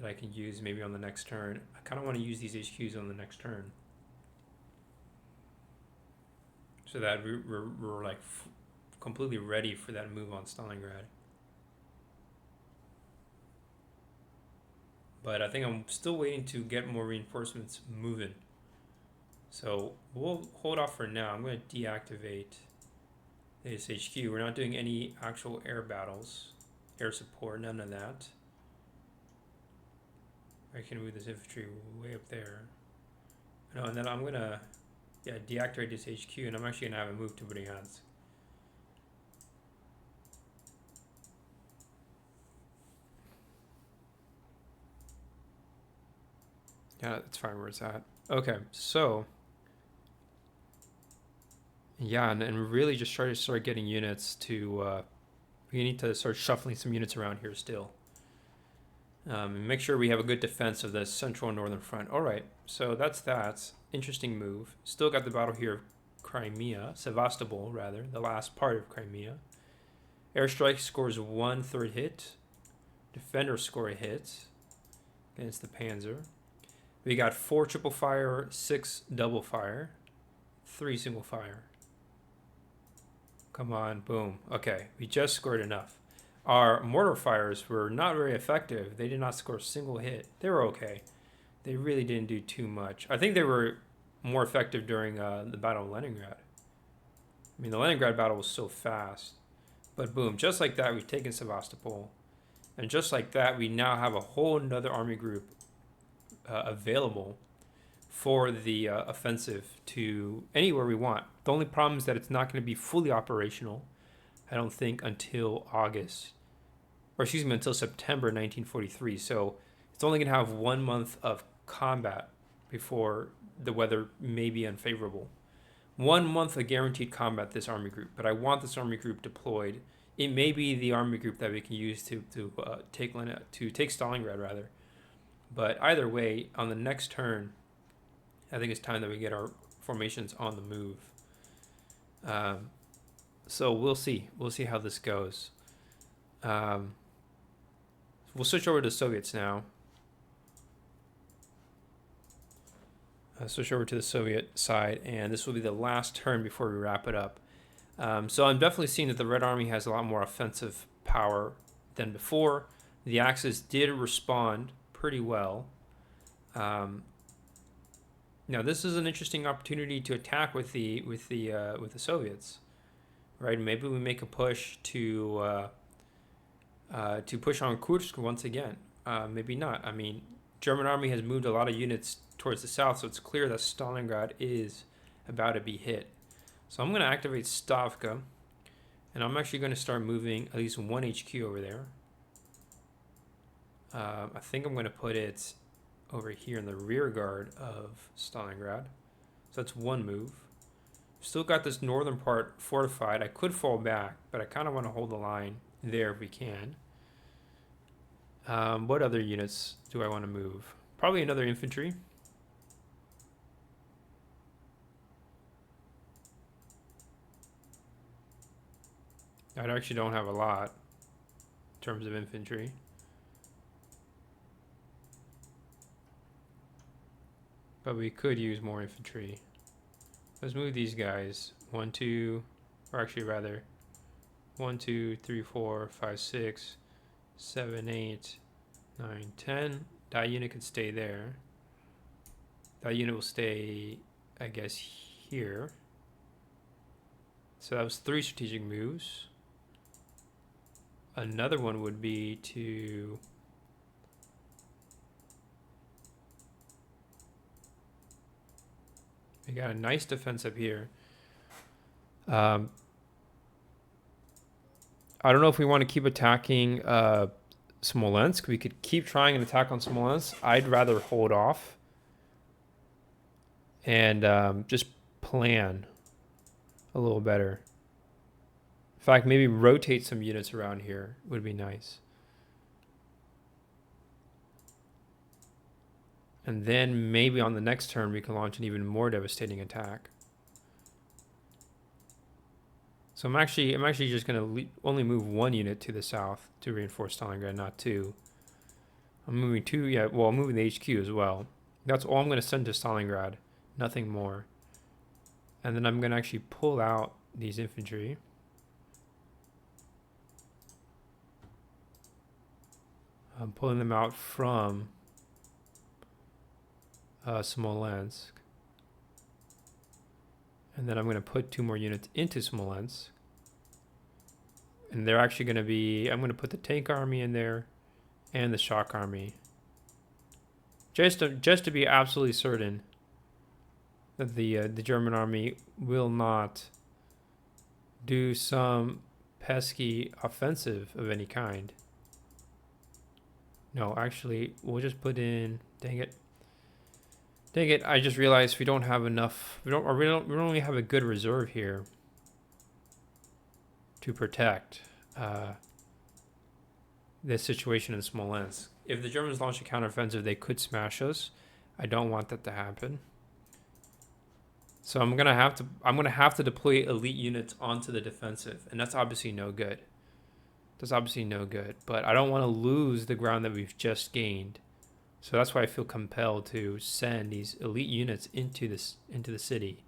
that I can use maybe on the next turn. I kind of want to use these HQs on the next turn, so that we're like completely ready for that move on Stalingrad. But I think I'm still waiting to get more reinforcements moving. So we'll hold off for now. I'm going to deactivate this HQ. We're not doing any actual air battles, air support, none of that. I can move this infantry way up there. No, and then I'm going to deactivate this HQ, and I'm actually going to have it move to Bryansk. Yeah, that's fine where it's at. Okay, so yeah, and really just try to start getting units to We need to start shuffling some units around here still. And make sure we have a good defense of the central and northern front. All right, so that's that. Interesting move. Still got the battle here of Crimea, Sevastopol rather, the last part of Crimea. Airstrike scores 1/3 hit. Defenders score a hit against the Panzer. We got 4 triple fire, 6 double fire, 3 single fire. Come on, boom. Okay, we just scored enough. Our mortar fires were not very effective. They did not score a single hit. They were okay. They really didn't do too much. I think they were more effective during the Battle of Leningrad. I mean, the Leningrad battle was so fast. But boom, just like that, we've taken Sevastopol. And just like that, we now have a whole nother army group available for the offensive to anywhere we want. The only problem is that it's not going to be fully operational, I don't think, until August. Or excuse me, until September 1943. So it's only going to have 1 month of combat before the weather may be unfavorable. 1 month of guaranteed combat, this army group. But I want this army group deployed. It may be the army group that we can use to take Stalingrad, rather. But either way, on the next turn, I think it's time that we get our formations on the move. So we'll see. We'll see how this goes. We'll switch over to Soviets now. Switch over to the Soviet side, and this will be the last turn before we wrap it up. So I'm definitely seeing that the Red Army has a lot more offensive power than before. The Axis did respond pretty well. Now this is an interesting opportunity to attack with the Soviets, right? Maybe we make a push to push on Kursk once again. Maybe not. I mean, German army has moved a lot of units towards the south, so it's clear that Stalingrad is about to be hit. So I'm going to activate Stavka, and I'm actually going to start moving at least 1 HQ over there. I think I'm going to put it over here in the rear guard of Stalingrad. So that's one move. Still got this northern part fortified. I could fall back, but I kind of want to hold the line there if we can. What other units do I want to move? Probably another infantry. I actually don't have a lot in terms of infantry. But we could use more infantry. Let's move these guys. 1, 2, or actually rather 1, 2, 3, 4, 5, 6, 7, 8, 9, 10. That unit can stay there. That unit will stay, I guess, here. So that was 3 strategic moves. Another one would be to we got a nice defense up here. I don't know if we want to keep attacking Smolensk. We could keep trying an attack on Smolensk. I'd rather hold off and just plan a little better. In fact, maybe rotate some units around here would be nice. And then maybe on the next turn we can launch an even more devastating attack. So I'm actually just going to only move 1 unit to the south to reinforce Stalingrad, not 2. I'm moving 2, yeah, well, I'm moving the HQ as well. That's all I'm going to send to Stalingrad, nothing more. And then I'm going to actually pull out these infantry. I'm pulling them out from Smolensk. And then I'm going to put 2 more units into Smolensk. And they're actually going to be, I'm going to put the tank army in there and the shock army. Just to be absolutely certain that the German army will not do some pesky offensive of any kind. No, actually, we'll just put in, dang it, I just realized we don't have enough, we don't really have a good reserve here to protect. this situation in Smolensk. If the Germans launch a counteroffensive, they could smash us. I don't want that to happen. So I'm gonna have to deploy elite units onto the defensive, and that's obviously no good. That's obviously no good. But I don't want to lose the ground that we've just gained. So that's why I feel compelled to send these elite units into the city.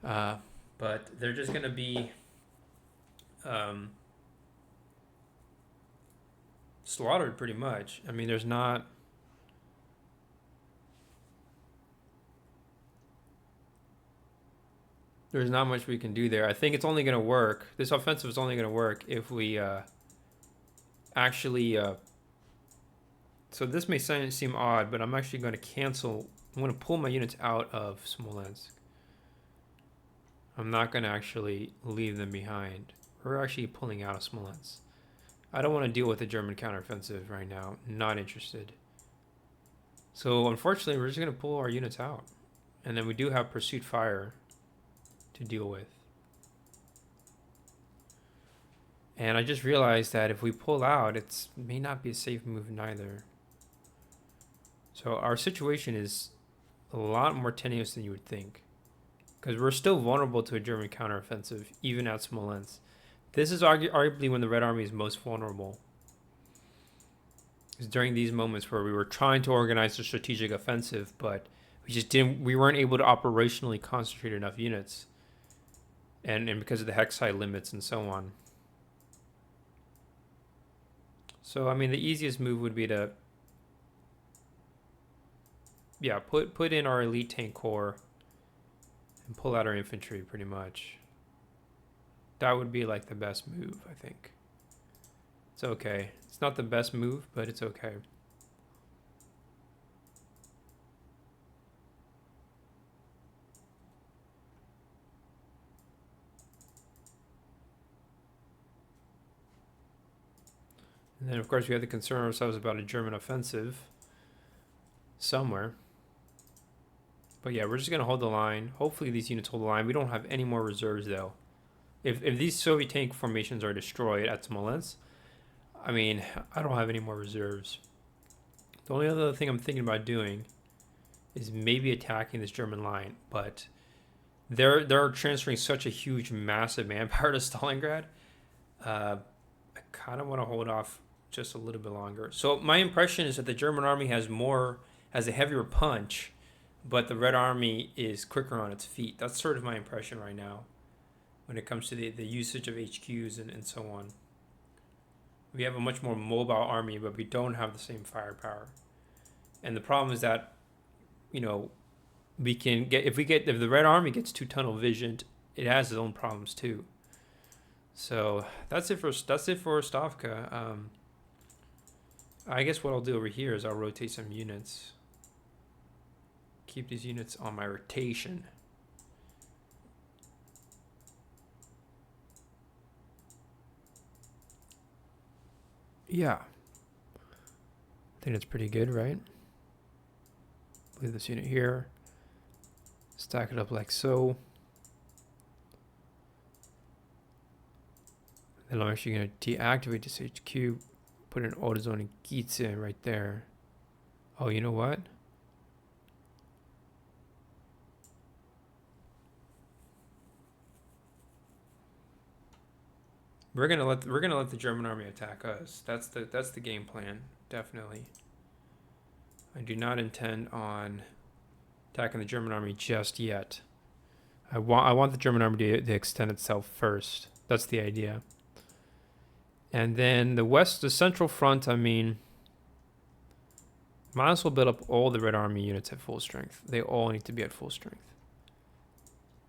But they're just gonna be slaughtered pretty much. I mean, there's not much we can do there. I think it's only going to work. This offensive is only going to work if we actually. So this may seem odd, but I'm actually going to cancel. I'm going to pull my units out of Smolensk. I'm not going to actually leave them behind. We're actually pulling out of Smolensk. I don't want to deal with the German counteroffensive right now. Not interested. So unfortunately, we're just going to pull our units out. And then we do have pursuit fire to deal with. And I just realized that if we pull out, it may not be a safe move neither. So our situation is a lot more tenuous than you would think. Because we're still vulnerable to a German counteroffensive, even at Smolensk. This is arguably when the Red Army is most vulnerable. It's during these moments where we were trying to organize a strategic offensive, but we weren't able to operationally concentrate enough units. And because of the hex height limits and so on. So, I mean, the easiest move would be to, put in our elite tank corps and pull out our infantry pretty much. That would be like the best move, I think. It's okay. It's not the best move, but it's okay. And then, of course, we have to concern ourselves about a German offensive somewhere. But yeah, we're just going to hold the line. Hopefully these units hold the line. We don't have any more reserves, though. If these Soviet tank formations are destroyed at Smolensk, I mean, I don't have any more reserves. The only other thing I'm thinking about doing is maybe attacking this German line. But they're transferring such a huge, massive manpower to Stalingrad. I kind of want to hold off just a little bit longer. So my impression is that the German army has a heavier punch, but the Red Army is quicker on its feet. That's sort of my impression right now when it comes to the usage of HQs and so on. We have a much more mobile army, but we don't have the same firepower. And the problem is that, we can get if the Red Army gets too tunnel visioned, it has its own problems too. So that's it for Stavka. I guess what I'll do over here is I'll rotate some units. Keep these units on my rotation. Yeah. I think that's pretty good, right? Leave this unit here. Stack it up like so. Then I'm actually going to deactivate this HQ. Put an AutoZone and Gitze right there. Oh, you know what? We're gonna let the German army attack us. That's the game plan, definitely. I do not intend on attacking the German army just yet. I want the German army to extend itself first. That's the idea. And then the central front, I mean, might as well build up all the Red Army units at full strength. They all need to be at full strength,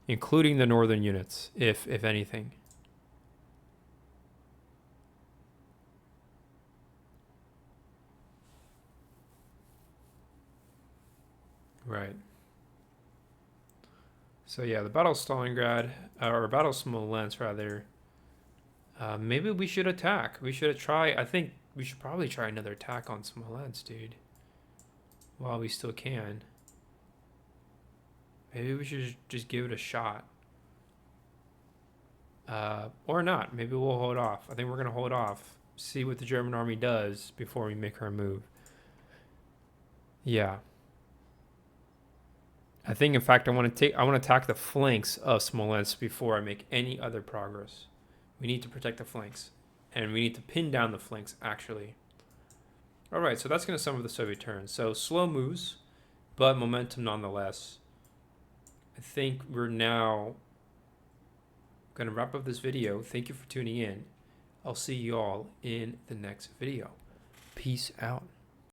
including the northern units, if anything. Right. So yeah, the Battle of Stalingrad, or Battle of Smolensk rather. Maybe we should attack. We should try. I think we should probably try another attack on Smolensk, dude. While we still can. Maybe we should just give it a shot. Or not. Maybe we'll hold off. I think we're gonna hold off. see what the German army does before we make our move. Yeah. I think, in fact, I want to attack the flanks of Smolensk before I make any other progress. We need to protect the flanks, and we need to pin down the flanks, actually. All right, so that's going to sum up the Soviet turn. So slow moves, but momentum nonetheless. I think we're now going to wrap up this video. Thank you for tuning in. I'll see you all in the next video. Peace out.